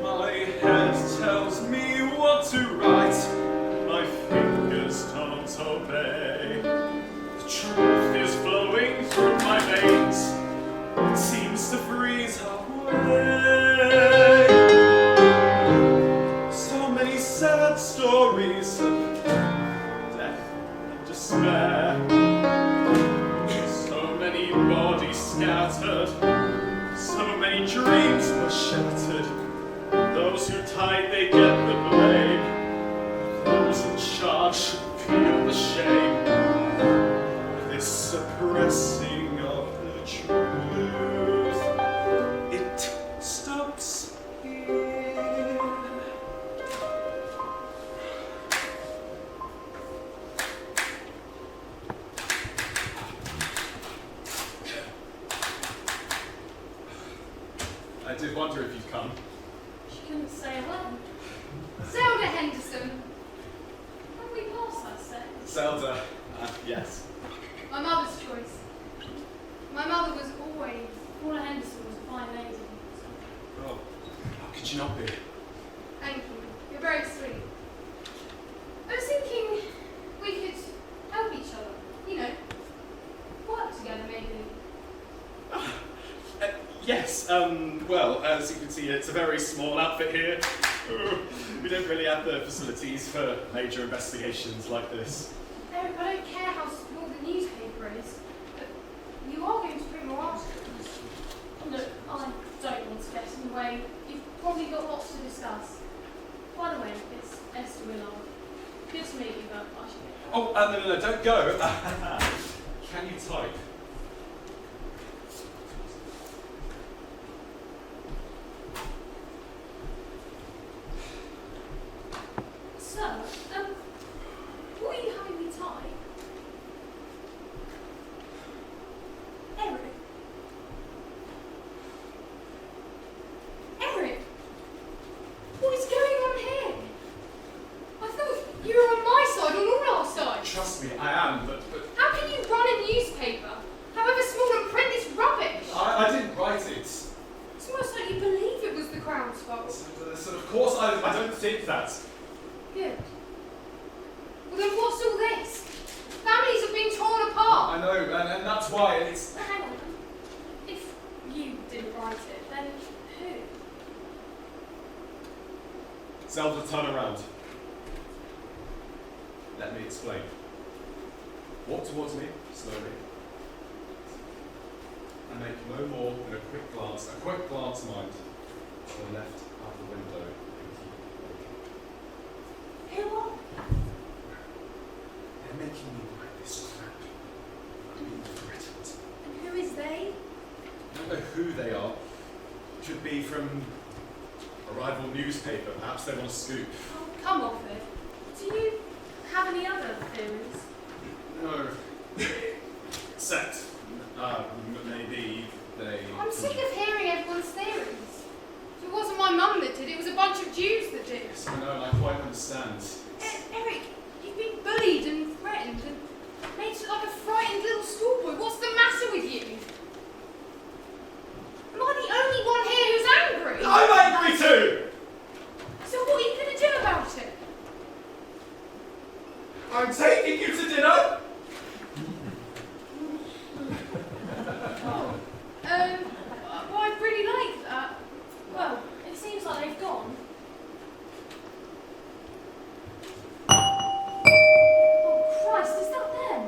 My head tells me what to write, my fingers don't obey. The truth is flowing through my veins, it seems to freeze away. So many sad stories of death and despair, so many bodies scattered, so many dreams were shattered. Those who tied, they get the blame. Those in charge should feel the shame. This suppressing of the truth, it stops here. I did wonder if you'd come. She couldn't say a word. Zelda Henderson. Have we passed that set? Zelda, yes. My mother's choice. My mother was always, Paula Henderson was a fine lady. Oh, how could you not be? Thank you. You're very sweet. I was thinking we could help each other. You know, work together maybe. Yes, well, as you can see, it's a very small outfit here. We don't really have the facilities for major investigations like this. Eric, I don't care how small the newspaper is, but you are going to print more articles. Look, I don't want to get in the way. You've probably got lots to discuss. By the way, it's Esther Willard. Good to meet you, but I should get going. Oh, no, don't go. Can you type? So, what are you having me type? Eric? Eric? What is going on here? I thought you were on my side, on all our sides. Trust me, I am, but How can you run a newspaper, however small, and print this rubbish? I didn't write it. It's almost like you believe it was the Crown's fault. So of course I don't think that. Good. Well then what's all this? Families have been torn apart. I know, and that's why it's... Now, hang on. If you didn't write it, then who? Zelda, turn around. Let me explain. Walk towards me, slowly. And make no more than a quick glance mind, to the left out the window. Who are They're making me write this crap. I'm being threatened. And who is they? I don't know who they are. Could be from a rival newspaper. Perhaps they want a scoop. Oh, come off it. Do you have any other theories? No. Except, maybe they... I'm sick of hearing everyone's theories. It wasn't my mum that did it, was a bunch of Jews that did. Yes, I know, and I quite understand. Eric, you've been bullied and threatened and made to look like a frightened little schoolboy. What's the matter with you? Am I the only one here who's angry? I'm angry too! So what are you going to do about it? I'm taking you to dinner! Well, I'd really like that. Well, it seems like they've gone. Oh, Christ, is that them?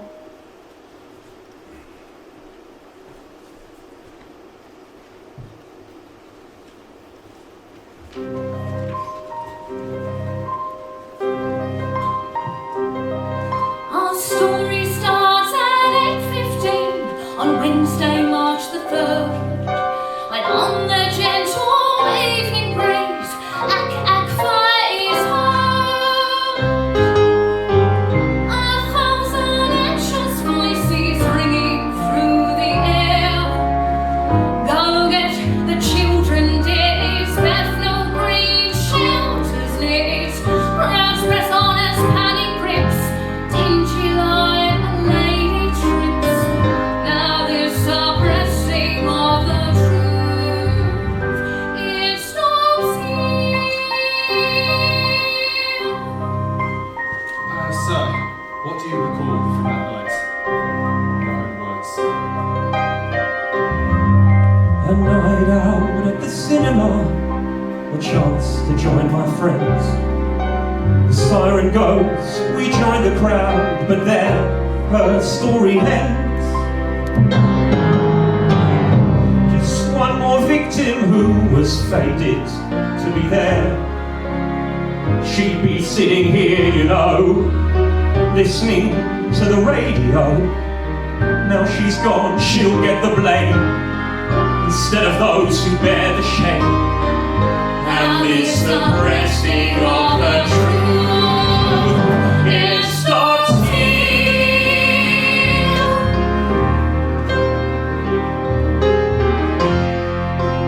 A night out at the cinema, a chance to join my friends. The siren goes, we join the crowd, but there her story ends. Just one more victim who was fated to be there. She'd be sitting here, you know, listening to the radio. Now she's gone, she'll get the blame, instead of those who bear the shame. And it's the pressing of the truth, it stops here.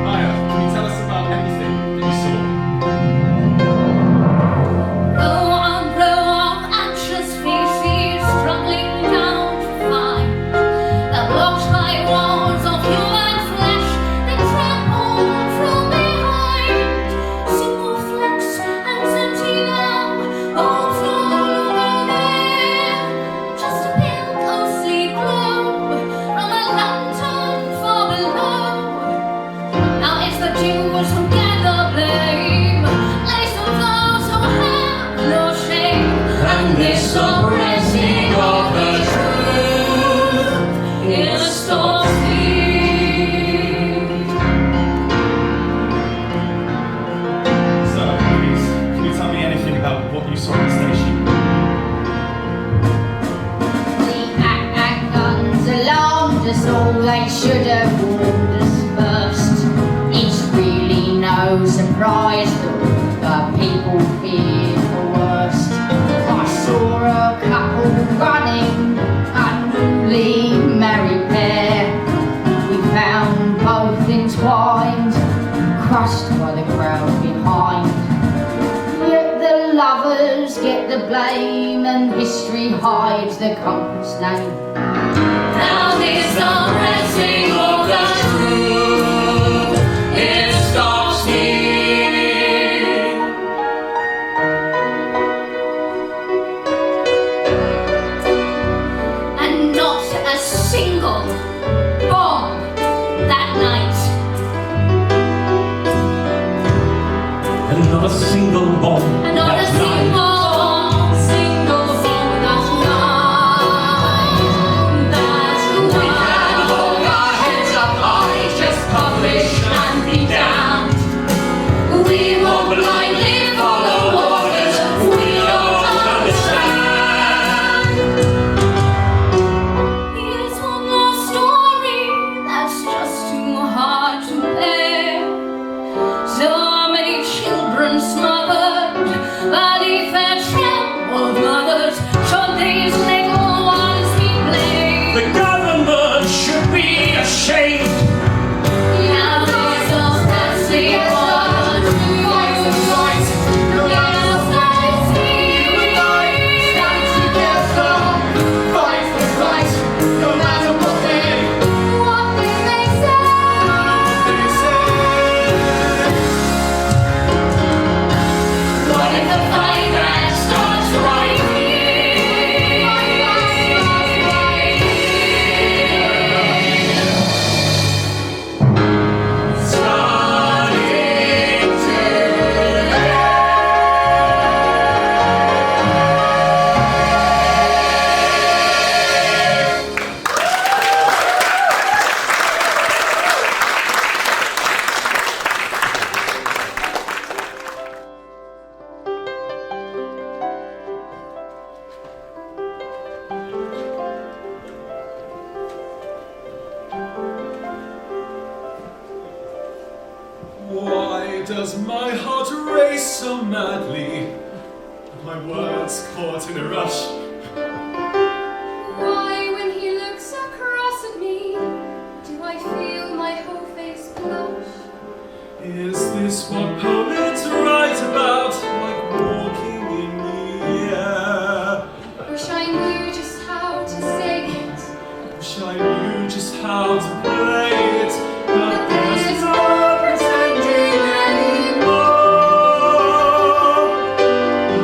Maya, can you tell us about anything that you saw? Blow on, anxious faces struggling down to find the blocked high walls of human flesh that trample from behind. Single flex and sentinel, bones no longer there. Just a pale ghostly glow from a lantern far below. Now it's the Jews who gather blame, place on those who have no shame. And this suppressing of the truth is stopped here. So, Louise, can you tell me anything about what you saw at the station? The act guns alarmed us all, they should have warned us first. It's really no surprise that the people fear the worst. I saw a couple running, a newly married pair. We found both entwined, crushed by the crowd behind. Yet the lovers get the blame, and history hides the culprit's name. Now this suppressing of the truth, it stops here. And not a single bomb that night. And not a single bomb And not a that single night. bomb that night. We can hold our heads up high, just publish and be damned. We won't blindly follow orders we don't understand. Here's one more story that's just too hard to bear. So many children smothered beneath their trampled mothers. Should these little ones be blamed? The government should be ashamed. Now this suppressing of the truth. Yes, I see. Stand together, fight for right, no matter what they What they may say. say. What if the fight that starts right Why does my heart race so madly? My words caught in a rush. Why, when he looks across at me, do I feel my whole face blush? Is this what poets write about? Like walking in the air. Wish I knew just how to say it. Wish I knew just how to play it. But there's no pretending anymore.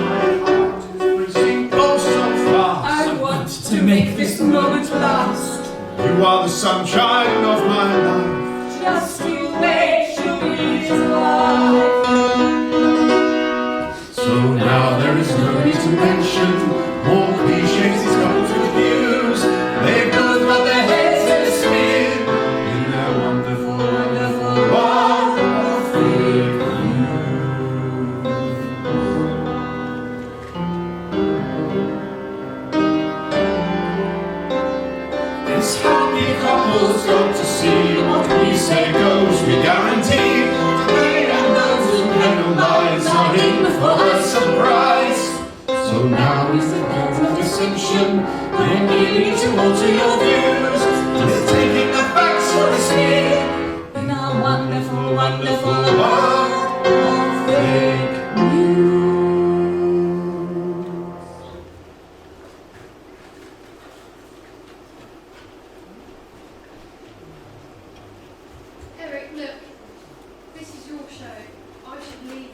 My heart is racing oh so fast. I want to make this moment last. You are the sunshine of my life. Just is the point of distinction? We're needing to alter your views. We're taking the facts seriously in our wonderful, wonderful world of fake news. Eric, look. This is your show. I should leave you.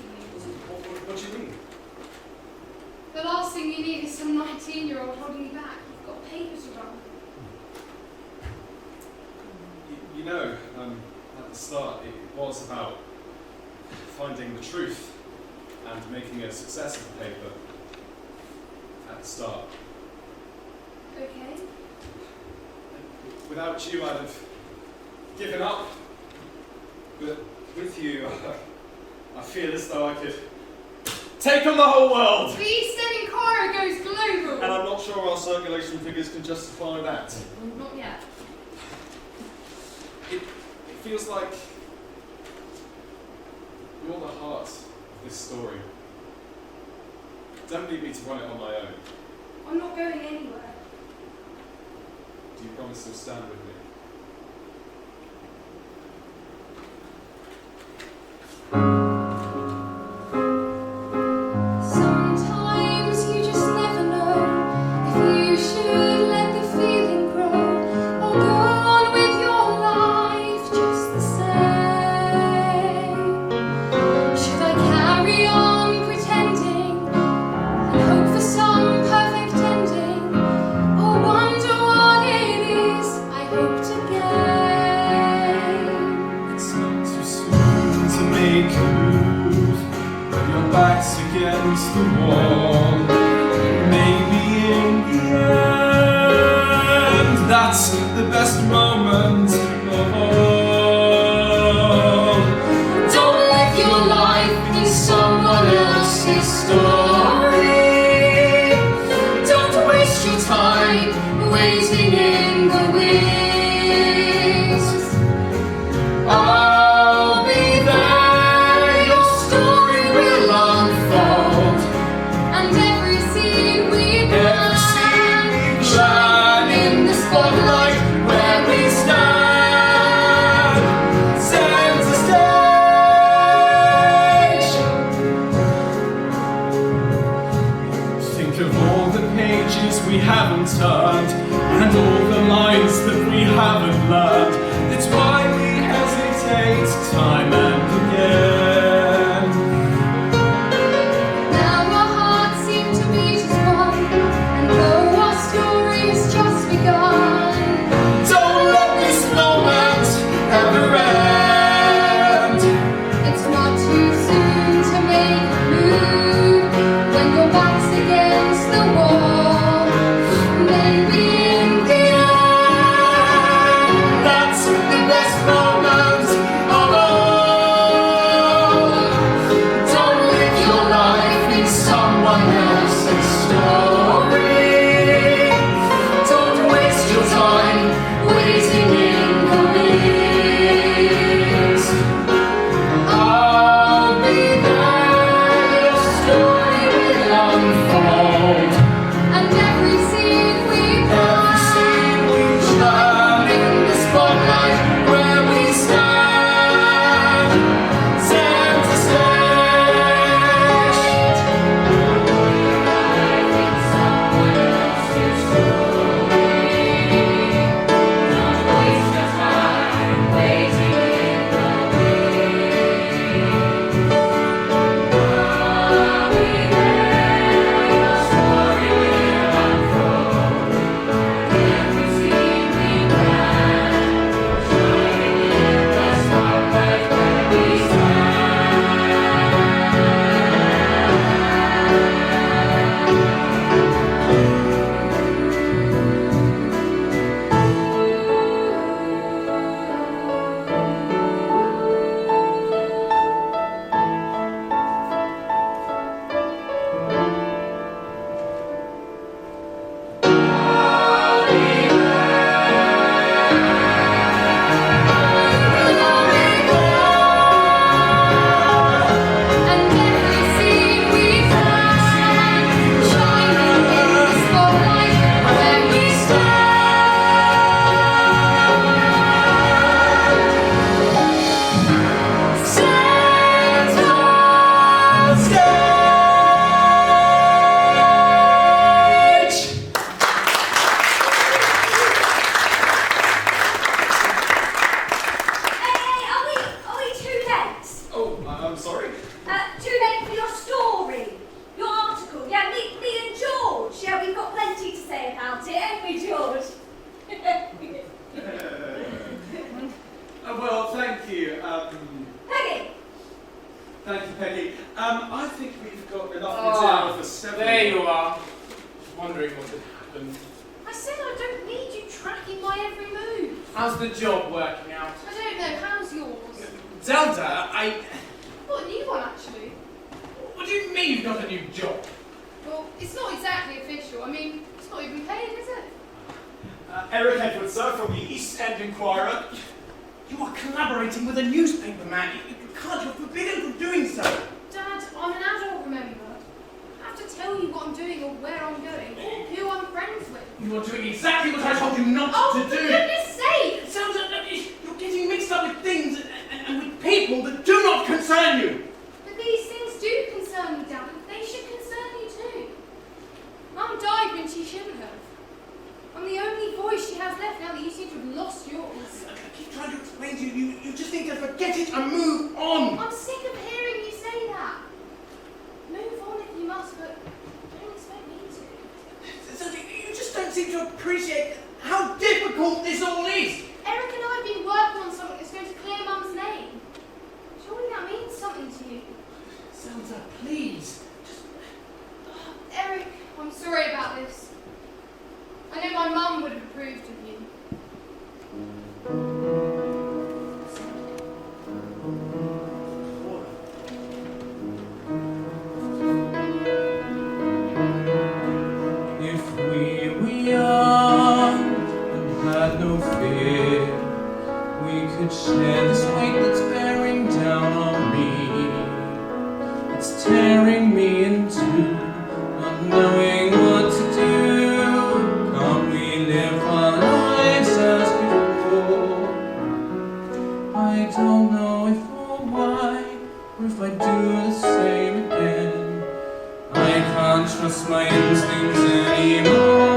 What do you mean? The last thing you need is some 19-year-old holding you back. You've got papers to run. You know, at the start, it was about finding the truth and making a success of the paper. At the start. Okay? Without you, I'd have given up. But with you, I feel as though I could take on the whole world. The East End Inquirer goes global. And I'm not sure our circulation figures can justify that. Well, not yet. It feels like you're the heart of this story. Don't leave me to run it on my own. I'm not going anywhere. Do you promise you'll stand with me? Sometimes you just never know if you should let the feeling grow or go on with your life just the same. Should I carry on pretending and hope for some perfect ending, or wonder what it is I hope to gain? It's not too soon to make a move. Your back's against the wall. Maybe in the end, that's the best moment of all. Don't live your life in someone else's story. Don't waste your time waiting in the wings. I'll be there, your story will unfold, and Thank you. Peggy! Thank you, Peggy. I think we've got enough material for 7. There you are. Wondering what had happened. I said I don't need you tracking my every move. How's the job working out? I don't know, how's yours? Zelda, What, a new one actually? What do you mean you've got a new job? Well, it's not exactly official. I mean, it's not even paid, is it? Eric Edwards, sir, from the East End Inquirer. You are collaborating with a newspaper man. You can't, you're forbidden from doing so. Dad, I'm an adult, remember? I have to tell you what I'm doing or where I'm going or who I'm friends with. You are doing exactly what I told you not Oh, to for do. goodness sake! It sounds like you're getting mixed up with things and with people that do not concern you. But these things do concern me, Dad, and they should concern you too. Mum died when she shouldn't have. I'm the only voice she has left now that you seem to have lost yours. I keep trying to explain to you, you just need to forget it and move on. I'm sick of hearing you say that. Move on if you must, but don't expect me to. So you just don't seem to appreciate how difficult this all is. Eric and I have been working on something that's going to clear Mum's name. Surely that means something to you. Zelda, please. Eric, I'm sorry about this. I know my mum would have approved of you. If we were young and had no fear, we could share this weight that's bearing down on me. It's tearing me in two, not knowing what to do. Can't we live our lives as before? I don't know if or why, or if I do the same again. I can't trust my instincts anymore.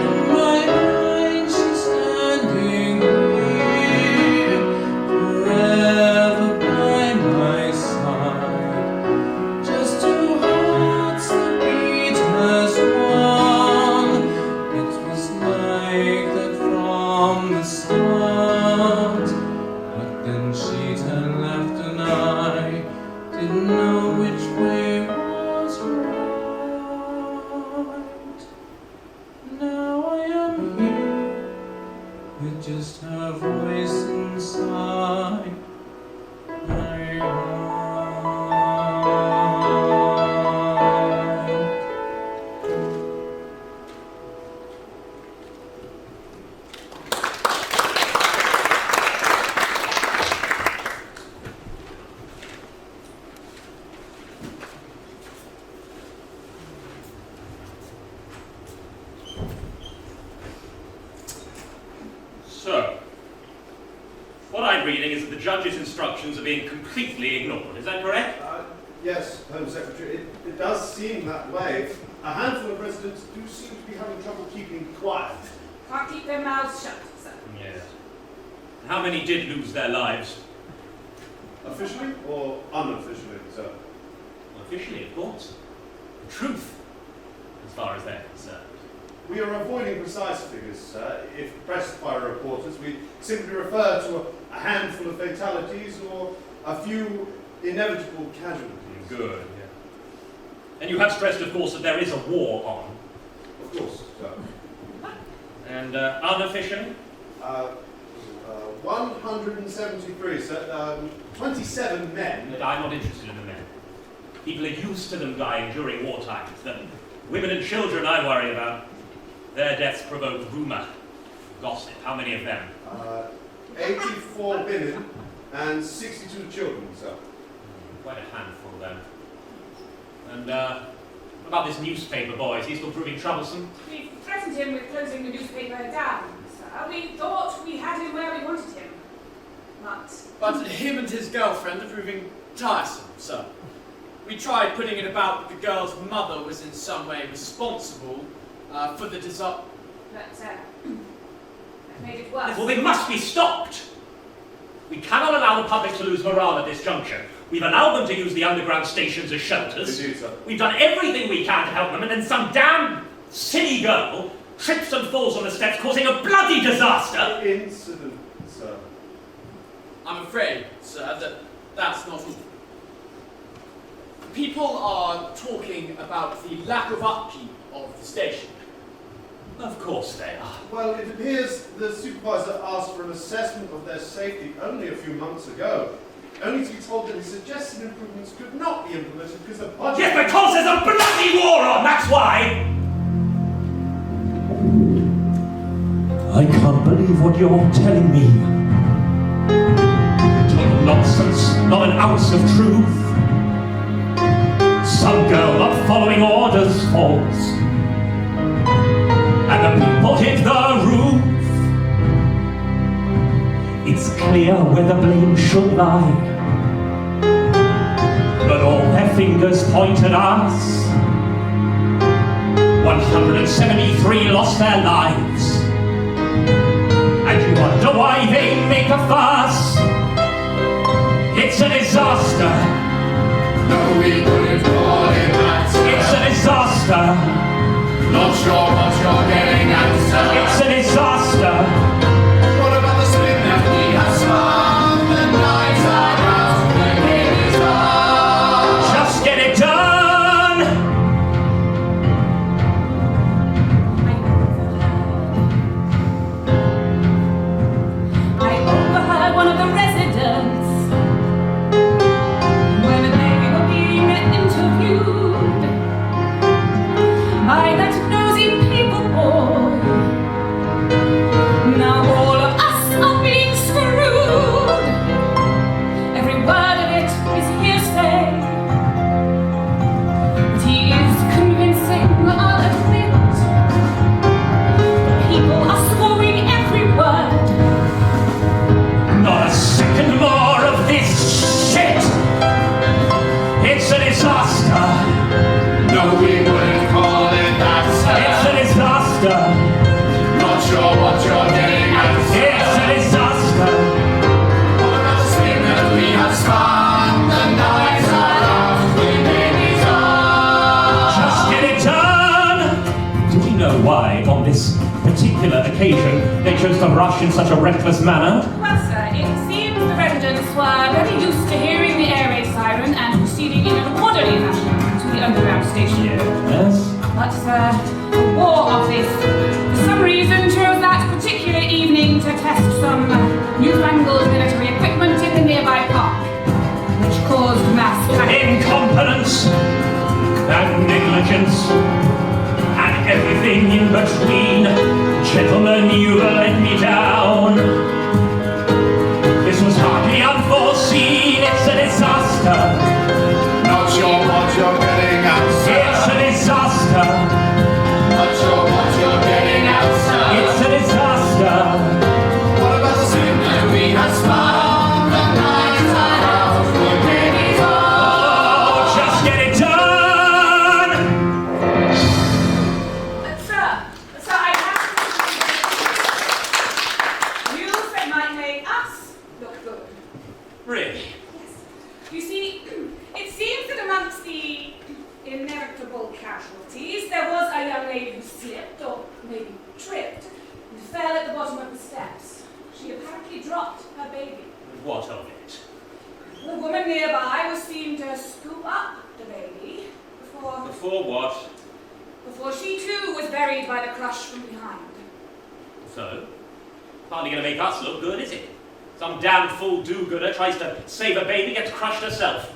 In my mind, she's standing here, forever by my side. Just two hearts that beat as one. It was like that from the start. But then she turned left and I didn't know which way was right. Now I am here with just her voice inside my heart. So, what I'm reading is that the judge's instructions are being completely ignored. Is that correct? Yes, Home Secretary, it does seem that way. A handful of residents do seem to be having trouble keeping quiet. Can't keep their mouths shut, sir. Yes. How many did lose their lives? Officially or unofficially, sir? Officially, of course. The truth, as far as they're concerned. We are avoiding precise figures, sir. If pressed by reporters, we simply refer to a handful of fatalities or a few inevitable casualties. Good, yeah. And you have stressed, of course, that there is a war on. Of course, sir. And unofficially? 173, sir. 27 men. But I'm not interested in the men. People are used to them dying during wartime. It's the women and children I worry about. Their deaths provoke rumour, gossip. How many of them? 84 women and 62 children, sir. Quite a handful, then. And what about this newspaper boy? Is he still proving troublesome? We threatened him with closing the newspaper down, sir. We thought we had him where we wanted him. But him and his girlfriend are proving tiresome, sir. We tried putting it about that the girl's mother was in some way responsible for the disaster. But that made it worse. Well, they must be stopped! We cannot allow the public to lose morale at this juncture. We've allowed them to use the underground stations as shelters. Indeed, sir. We've done everything we can to help them, and then some damn silly girl trips and falls on the steps, causing a bloody disaster. Incident, sir. I'm afraid, sir, that's not all. People are talking about the lack of upkeep of the station. Of course they are. Well, it appears the supervisor asked for an assessment of their safety only a few months ago, only to be told that his suggested improvements could not be implemented because the budget... Yes, because there's a bloody war on, that's why! I can't believe what you're telling me. Total nonsense, not an ounce of truth. Some girl not following orders falls, and the people hit the roof. It's clear where the blame should lie, but all their fingers point at us. 173 lost their lives, and you wonder why they make a fuss. It's a disaster. No, we wouldn't call it that. It's a disaster. Not sure what you're getting at, sir. It's a disaster. What about the spin that we have spun? The nights are out, the game is on. Just get it done. I overheard one of the residents when they were being interviewed by that nosy people boy. Now all of us are being screwed. Every word of it is hearsay, but he is convincing, I'll admit. People are scoring every word. Not a second more of this shit. It's a disaster. No, we wouldn't call it that, sir. It's a disaster. Not sure what you're getting at, sir. It's a disaster. What about the spin that we have spun? The nights are out, the game is on. Just get it done. Do we know why, on this particular occasion, they chose to rush in such a reckless manner? Well, sir, it seems the residents were very used to hearing the air raid siren and proceeding in an orderly fashion to the underground station. Yes. But, sir, the War Office, for some reason, chose that particular evening to test some newfangled military equipment in the nearby park, which caused mass panic. Incompetence and negligence and everything in between. Gentlemen, you let me down. This was hardly unforeseen. It's a disaster. Not sure what you're getting at, sir. It's a disaster. Not sure what you're getting at, sir. It's a disaster. What about the spin that we have spun? The nights are out, the game is on. Oh, just get it done. Sir, I have you said might make us look good. Really? Yes. You see, it seems that amongst the inevitable casualties, there was a young lady who slipped, or maybe tripped, and fell at the bottom of the steps. She apparently dropped her baby. What of it? The woman nearby was seen to scoop up the baby Before what? before she too was buried by the crush from behind. So? Hardly gonna make us look good, is it? Some damn fool do-gooder tries to save a baby, gets crushed herself.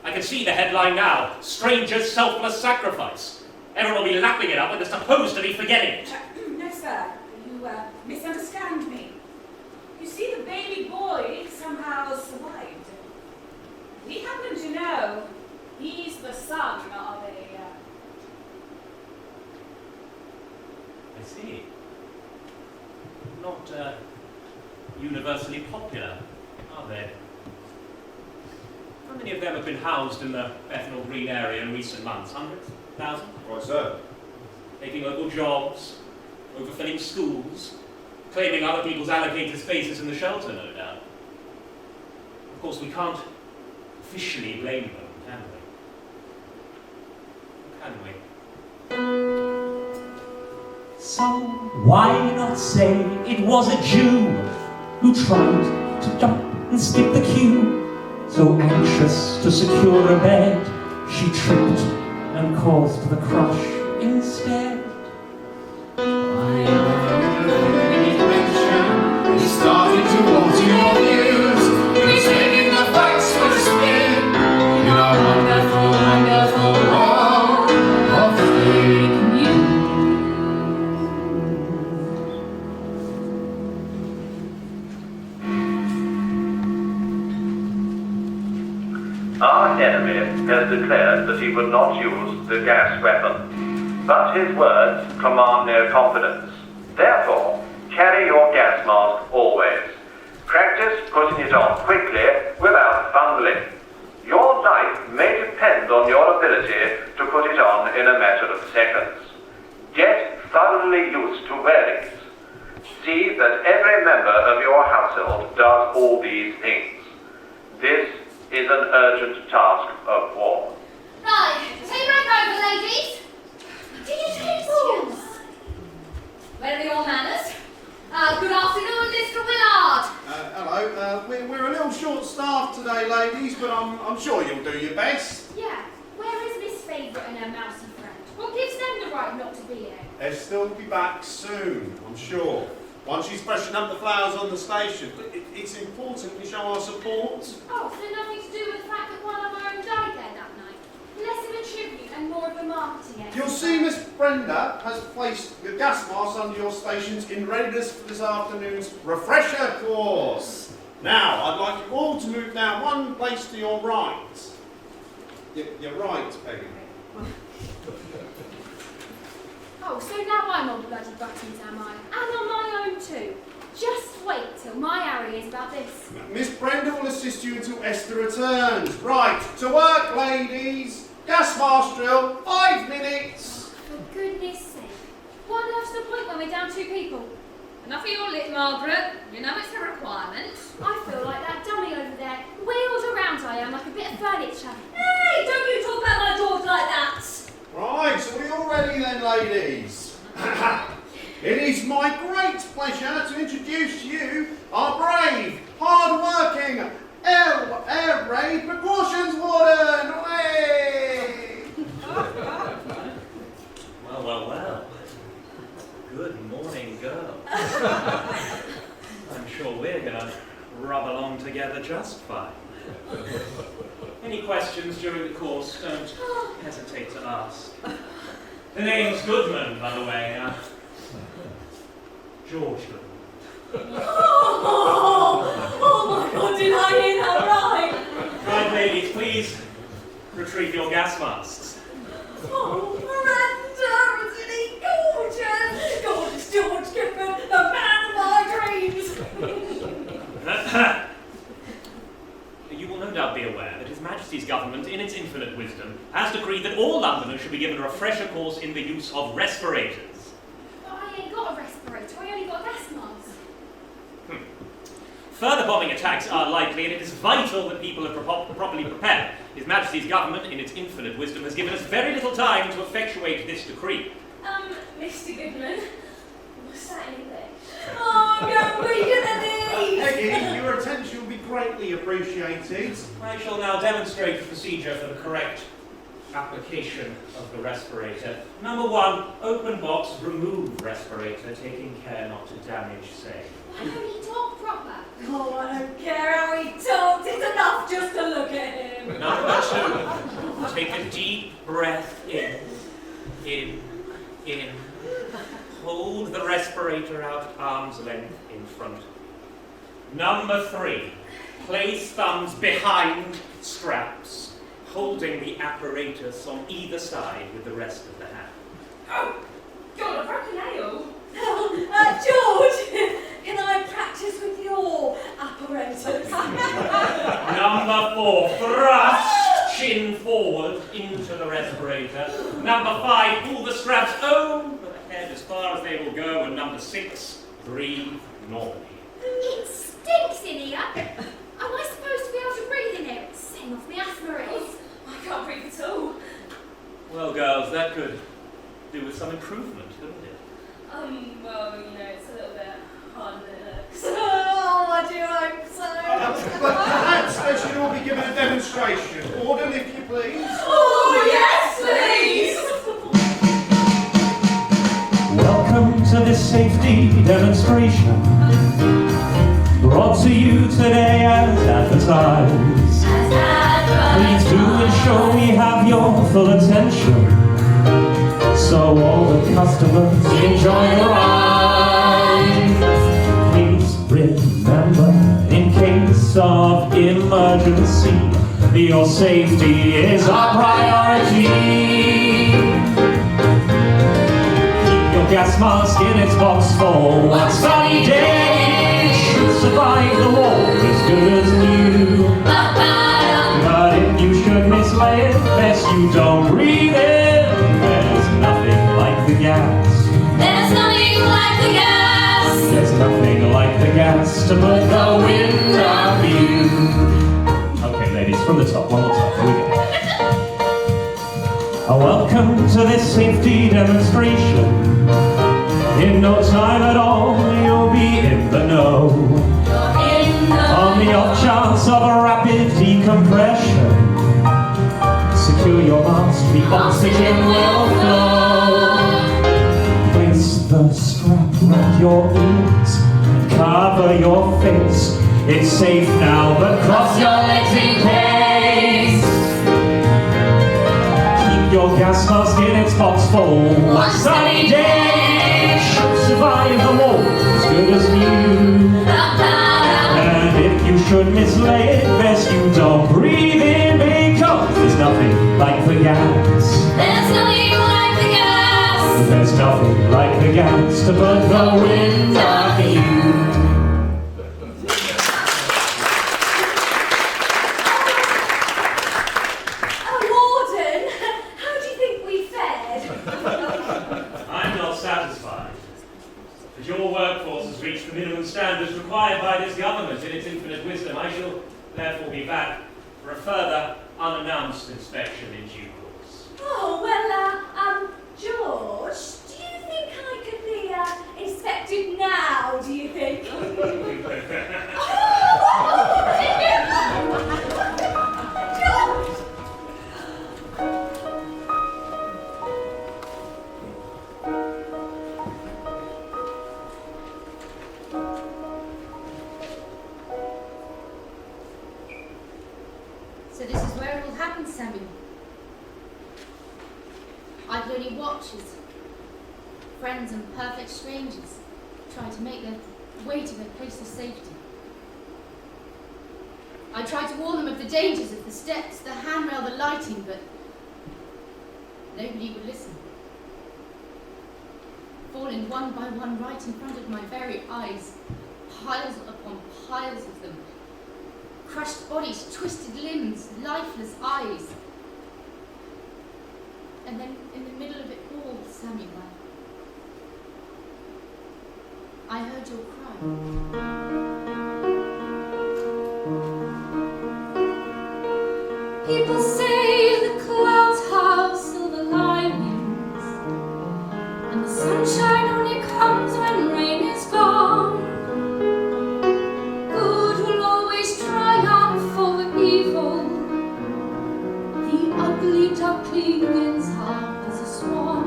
I can see the headline now. Stranger's selfless sacrifice. Everyone will be lapping it up when they're supposed to be forgetting it. No, sir. You misunderstand me. You see, the baby boy somehow survived. We happen to know he's the son of a... I see. Not, universally popular, are they? How many of them have been housed in the Bethnal Green area in recent months? Hundreds? Thousands? Right, sir. Taking local jobs, overfilling schools, claiming other people's allocated spaces in the shelter, no doubt. Of course, we can't officially blame them, can we? Can we? So why not say it was a Jew who tried to jump and skip the queue? So anxious to secure a bed, she tripped and caused the crush instead. He started to alter your views. He was taking the facts with a spin in a wonderful, wonderful world of fake news. Our enemy has declared that he would not use the gas weapon, but his words command no confidence. Therefore, carry your gas mask always. Practice putting it on quickly without fumbling. Your life may depend on your ability to put it on in a matter of seconds. Get thoroughly used to wearing it. See that every member of your household does all these things. This is an urgent task of war. Right, take right over, ladies. Do you take balls? Where are your manners? Good afternoon, Mr. Willard. Hello. We're a little short-staffed today, ladies, but I'm sure you'll do your best. Yeah, where is Miss Favourite and her mousy friend? What gives them the right not to be here? They'll still be back soon, I'm sure. Once she's freshened up the flowers on the station. But it's important we show our support. Oh, so nothing to do with the fact that one of our own died there that night? Less of a tribute and more of a marketing exercise. You'll see Miss Brenda has placed the gas masks under your stations in readiness for this afternoon's refresher course. Now, I'd like you all to move down one place to your right. You're right, Peggy. Oh, so now I'm on bloody buttons, am I? And on my own too. Just wait till my area is about this. Miss Brenda will assist you until Esther returns. Right, to work, ladies. Gas mask drill, 5 minutes. For goodness sake. What on earth's the point when we're down 2 people? Enough of your lit, Margaret. You know it's a requirement. I feel like that dummy over there. Wheels around I am like a bit of furniture. Hey, don't you talk about my daughter like that. Right, so we're all ready then, ladies. It is my great pleasure to introduce to you our brave, hard-working, Air Raid Precautions Warden. Way! Well. Good morning, girl. I'm sure we're gonna rub along together just fine. Any questions during the course, don't hesitate to ask. The name's Goodman, by the way. George Goodman. Oh my God, did I hear that right? Right, ladies, please retrieve your gas masks. Oh, Miranda, isn't he gorgeous? Gorgeous George Gifford, the man of my dreams. You will no doubt be aware that His Majesty's government, in its infinite wisdom, has decreed that all Londoners should be given a refresher course in the use of respirators. But I ain't got a respirator, I only got a gas mask. Further bombing attacks are likely, and it is vital that people are properly prepared. His Majesty's government, in its infinite wisdom, has given us very little time to effectuate this decree. Mr. Goodman, what's that in there? Oh, I'm weaker than this. Peggy, your attention will be greatly appreciated. I shall now demonstrate the procedure for the correct application of the respirator. Number 1, open box, remove respirator, taking care not to damage safe. Why don't he talk proper? Oh, I don't care how he talks. It's enough just to look at him. Number 2, take a deep breath in. Hold the respirator out arm's length in front. Number 3, place thumbs behind straps, holding the apparatus on either side with the rest of the hand. Oh, God, a broken nail. George, can I practice with your apparatus? Number 4, thrust chin forward into the respirator. Number 5, pull the straps over the head as far as they will go. And number 6, breathe normally. It stinks in here. Am I supposed to be able to breathe in here? It's setting off my asthma rays. I can't breathe at all. Well, girls, that could do with some improvement, couldn't it? demonstration. Order, if you please. Oh, yes, please. Welcome to this safety demonstration, brought to you today as advertised. Please do ensure we have your full attention, so all the customers enjoy the ride. Please remember, in case of emergency, your safety is our priority. Gas mask in its box for one sunny day. Should survive the war as good as new. But if you should mislay it, best you don't breathe in. There's nothing like the gas. There's nothing like the gas. There's nothing like the gas to put the wind out of you. Okay, ladies, from the top, one more time. Here we go. Welcome to this safety demonstration. In no time at all, you'll be in the know. On the off chance of a rapid decompression, secure your mask, the oxygen will flow. Place the strap around your ears, cover your face. It's safe now, but cross your legs in case. Keep your gas mask in its box for one sunny day. Survive the war as good as new. And if you should mislay it, best you don't breathe in, because there's nothing like the gas. There's nothing like the gas. There's nothing like the gas to put the wind off you. Warden, how do you think we fared? I'm not satisfied. As your workforce has reached the minimum standards required by this government in its infinite wisdom, I shall therefore be back for a further unannounced inspection in due course. Oh, well, George, do you think I could be inspected now, do you think? So this is where it all happened, Sammy. I could only watch as friends and perfect strangers try to make their way to their place of safety. I tried to warn them of the dangers of the steps, the handrail, the lighting, but nobody would listen. Falling one by one right in front of my very eyes, piles upon piles of them. Crushed bodies, twisted limbs, lifeless eyes. And then in the middle of it all, Samuel, I heard your cry. People say the clouds have silver linings, and the sunshine only comes when rain is gone. Good will always triumph over evil. The ugly duckling wins half as a swan.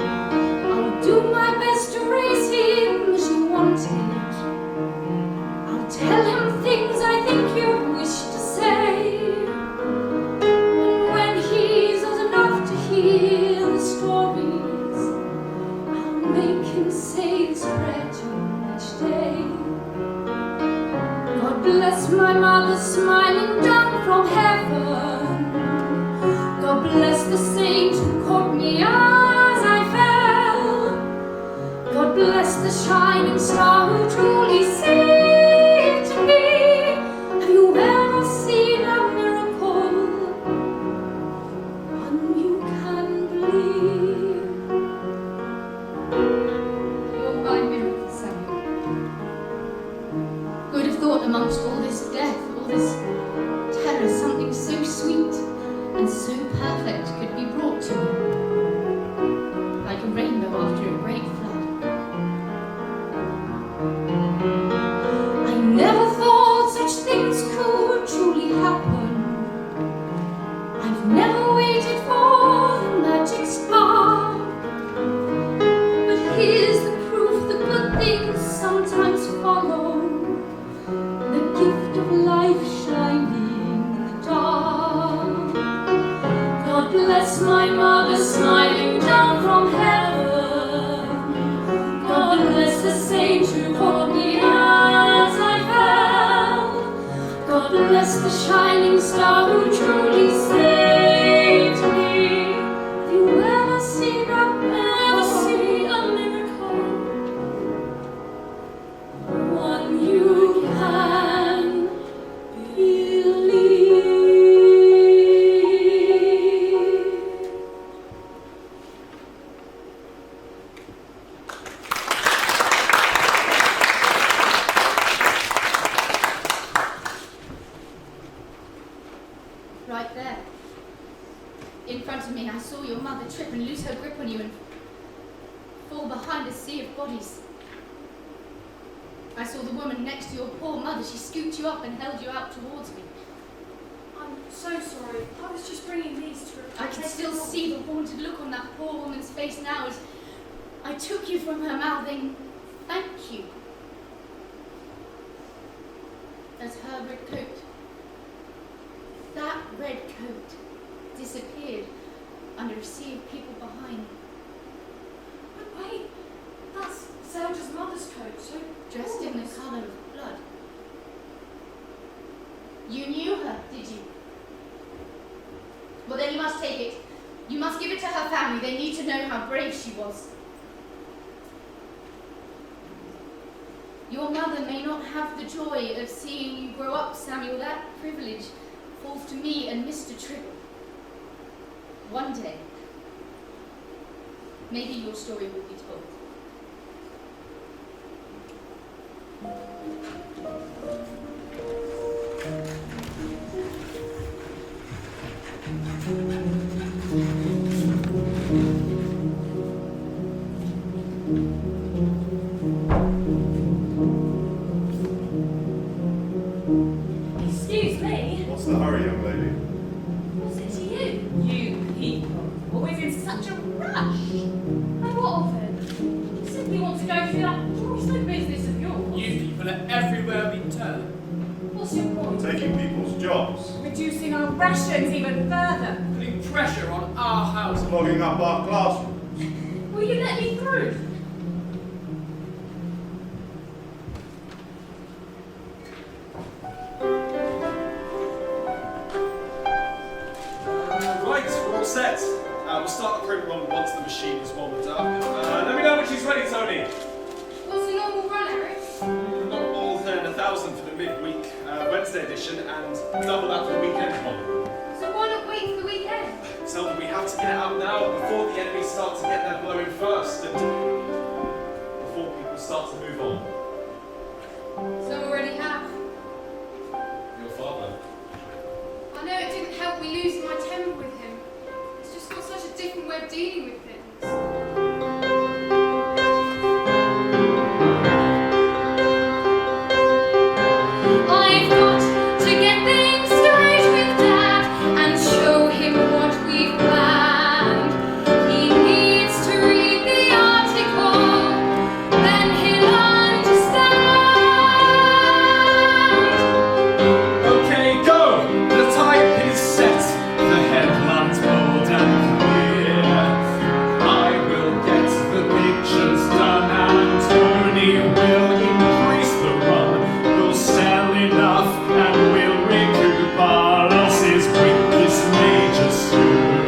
I'll do my best to raise him as you wanted. I'll tell him things I think you wish to say. And when he's old enough to hear the stories, I'll make him say this prayer to him each day. God bless my mother smiling down from heaven. God bless the saint who caught me as I fell. God bless the shining star who truly saved me. Have you ever seen a miracle? One you can believe. You're my miracle, Samuel. Who'd have thought amongst all this death, all this terror, something so sweet and so perfect could be brought to me, like a rainbow after a great flood. I never thought such things could truly happen. saw your mother trip and lose her grip on you and fall behind a sea of bodies. I saw the woman next to your poor mother. She scooped you up and held you out towards me. I'm so sorry. I was just bringing these to I can still see the haunted look on that poor woman's face now as I took you from her mouthing, "Thank you." As her red coat, that red coat, disappeared under a sea of people behind. But wait, that's Zelda's mother's coat, so Dressed in the colour of blood. You knew her, did you? Well, then you must take it. You must give it to her family. They need to know how brave she was. Your mother may not have the joy of seeing you grow up, Samuel. That privilege falls to me and Mr. Tribble. One day, maybe your story will be told. Excuse me. What's the hurry, young lady? What's it to you? You people, always in such a rush. And what of it? You simply want to go through that. It's no business of yours. You people are everywhere we turn. What's your point? Taking people's jobs. Reducing our rations even further. Putting pressure on our house. Clogging up our classrooms. Will you let me through? Right, we're all set. We'll start the print run once the machine is warmed up. Let me know when she's ready, Tony. What's the normal run, Eric? Not more than 1,000 for the midweek Wednesday edition and double that for the weekend one. So why not wait for the weekend? So we have to get it out now before the enemy start to get their blowing first and before people start to move on. Some already have. Your father. I know it didn't help me losing my temper with him. He's just got such a different way of dealing with things. I've got to get things straight with Dad and show him what we've planned. He needs to read the article, then he'll understand. Okay, go! The type is set, the headlines bold and clear. I will get the pictures done and Tony will increase the run. We'll sell enough and we'll recoup our losses with this major scoop.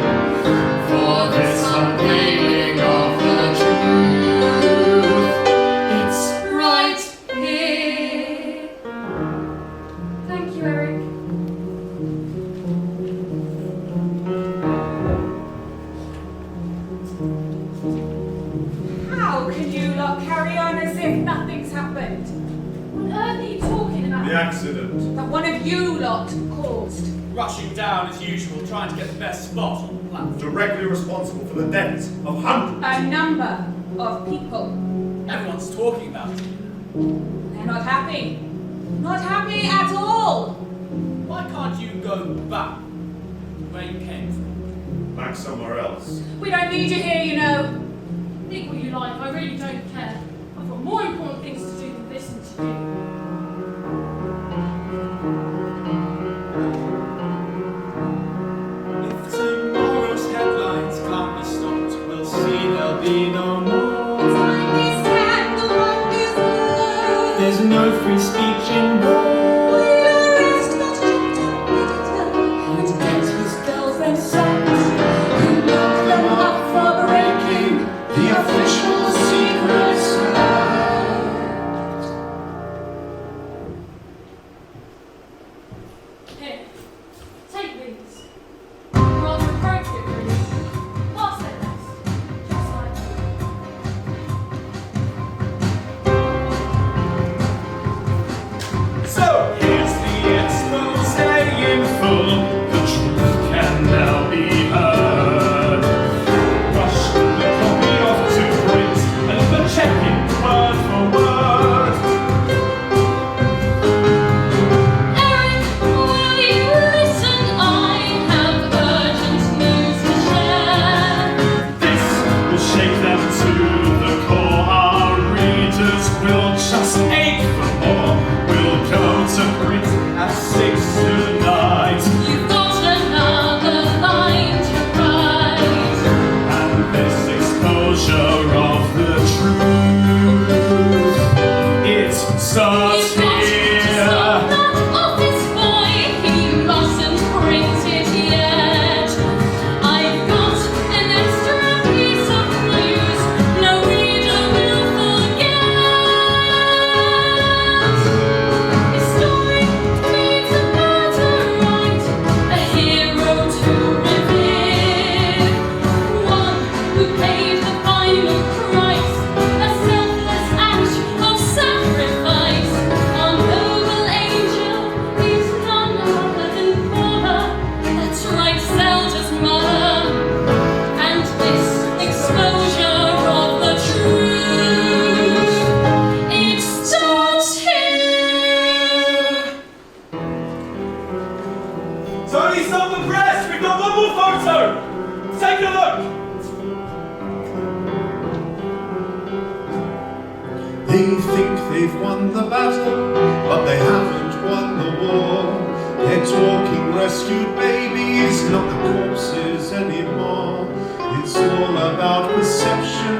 For this unveiling of the truth, It's right here. Thank you, Eric. How can you lot carry on as if nothing's happened? What on earth are you talking about? The accident. That one of you lot caused. Rushing down as usual, trying to get the best spot on the platform. Directly responsible for the deaths of hundreds. A number of people. Everyone's talking about it. They're not happy. Not happy at all. Why can't you go back where you came from? Back somewhere else. We don't need you here, you know. Think what you like, I really don't care. I've got more important things to do than listen to you. If tomorrow's headlines can't be stopped, we'll see there'll be no more. Time is hand, the one is love. There's no free speech in war. We'll arrest that editor and get his girlfriend sacked. And lock them up for breaking the official secrets act. Here, take these. Rather appropriate, really. Pass their best. Just like that. So, starts You've got to stop here. that office boy, he mustn't print it yet. I've got an extra piece of news no reader will forget. This story needs a better right, a hero to revere, one who paid the final price, a selfless act of sacrifice. Our noble angel is none other than Paula, that's right, Zelda's mother. And this exposure of the truth, it starts here. Tony, stop the press! We've got one more photo! Take a look! They think they've won the battle, but they haven't won the war. They're talking rescued babies, not the corpses anymore. It's all about perception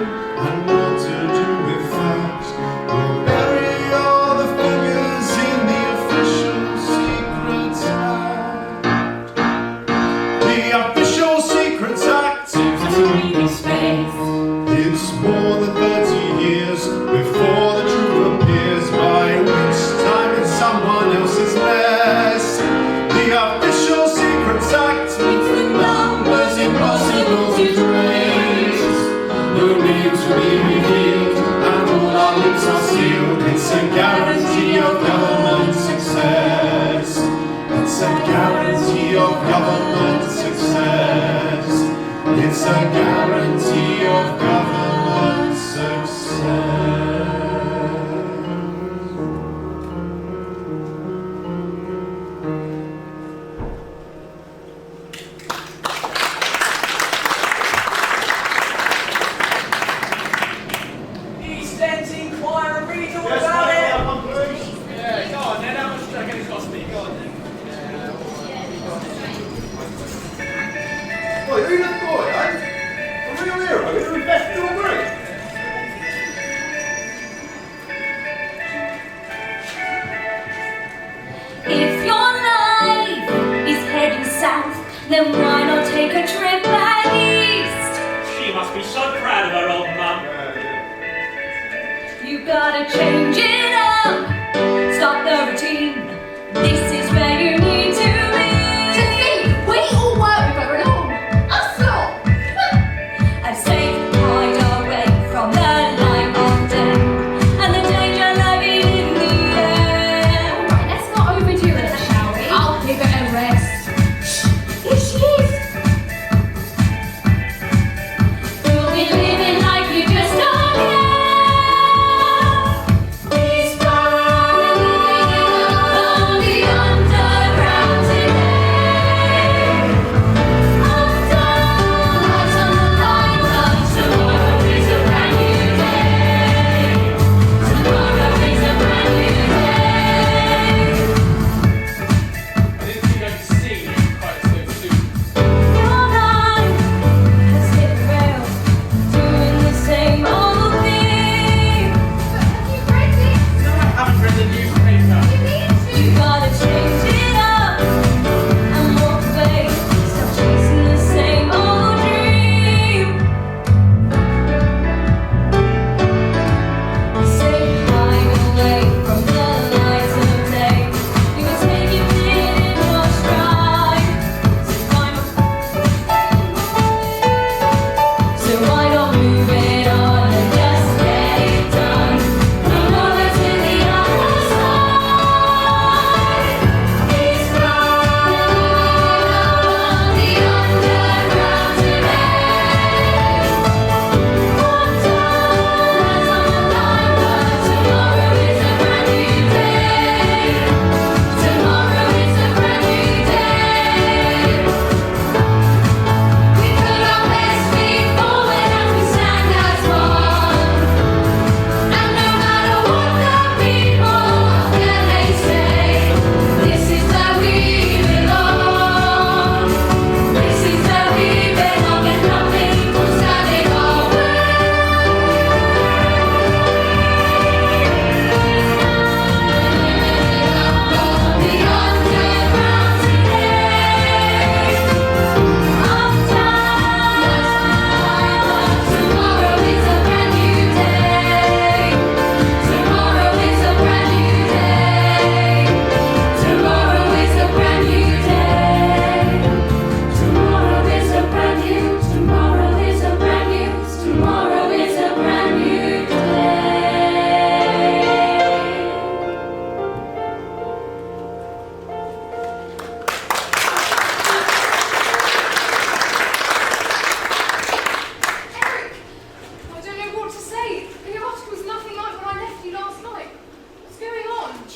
and more to do with fact. We'll bury all the figures in the official Secrets Act. The official Secrets Act. It's more than 30 years before the truth appears, by which time it's someone else's mess. The official Secrets Act means the numbers impossible to trace. No names will be revealed, and all our lips are sealed. It's a guarantee of government success. It's a guarantee of government success. It's a guarantee of government success. East End's Inquirer, read all Yes, about mate, it. that one, please. Yeah, go on then. How much do you reckon it's cost me? Go on then. Boy, who's that boy, eh? A real hero who invested all great. If your life is heading south, then why not take a trip back east? She must be so proud of her old mum. You gotta change it up, stop the routine. This is where you need to be. To think we all work with her along. Us lot. I've saved hide away from the light of day and the danger lurking in the air. Right, let's not overdo it, shall we? I'll give it a rest. Here she is. We'll be living like you just don't care. These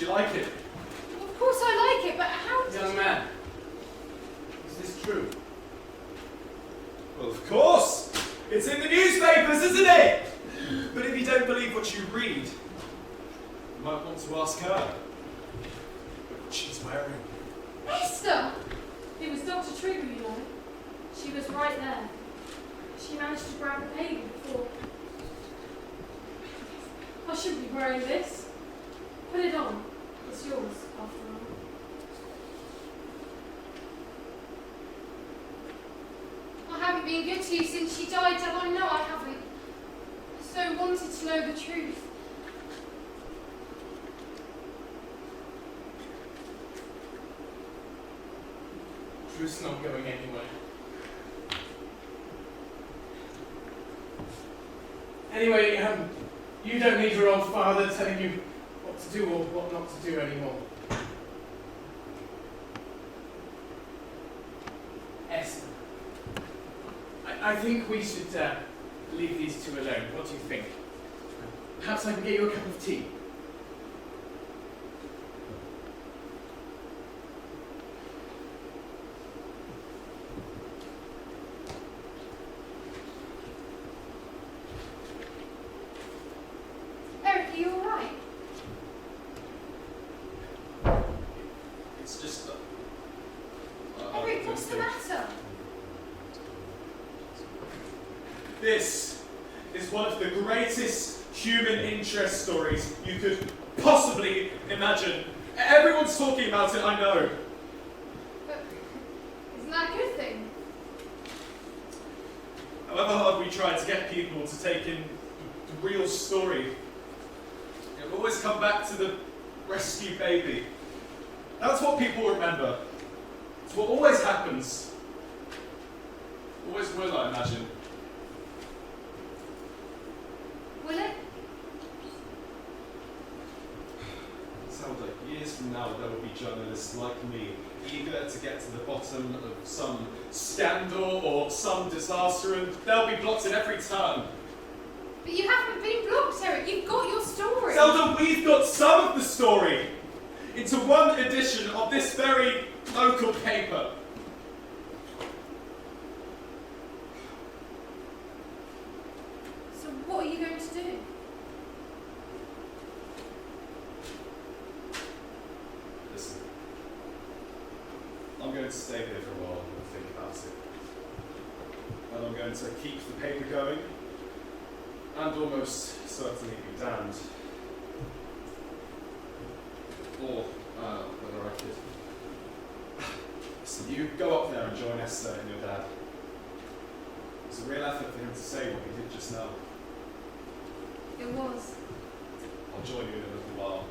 you like it? Of course I like it, but how did Young man, is this true? Well, of course! It's in the newspapers, isn't it? But if you don't believe what you read, you might want to ask her what she's wearing. Esther! It was Dr. Trigger, you know. She was right there. She managed to grab the baby before. I shouldn't be wearing this. Put it on. It's yours, after all. I haven't been good to you since she died, Dad. I know I haven't. I so wanted to know the truth. Truth's not going anywhere. Anyway, you don't need your old father telling you what to do or what not to do anymore. Esther, I think we should leave these two alone. What do you think? Perhaps I can get you a cup of tea. Eric, are you alright? It's just Eric, what's the matter? This is one of the greatest human interest stories you could possibly imagine. Everyone's talking about it, I know. But isn't that a good thing? However hard we try to get people to take in the real story, it'll always come back to the rescue baby. That's what people remember. It's what always happens. Always will, I imagine. Will it? Zelda, years from now there will be journalists like me, eager to get to the bottom of some scandal or some disaster, and they'll be blocked at every turn. But you haven't been blocked, Eric. You've got your story. Zelda, we've got some of the story into one edition of this very local paper. So what are you going to do? Listen, I'm going to stay here for a while and think about it. And I'm going to keep the paper going, and almost certainly be damned. Or whether I could. Listen, you go up there and join Esther and your dad. It's a real effort for him to say what he did just now. It was. I'll join you in a little while.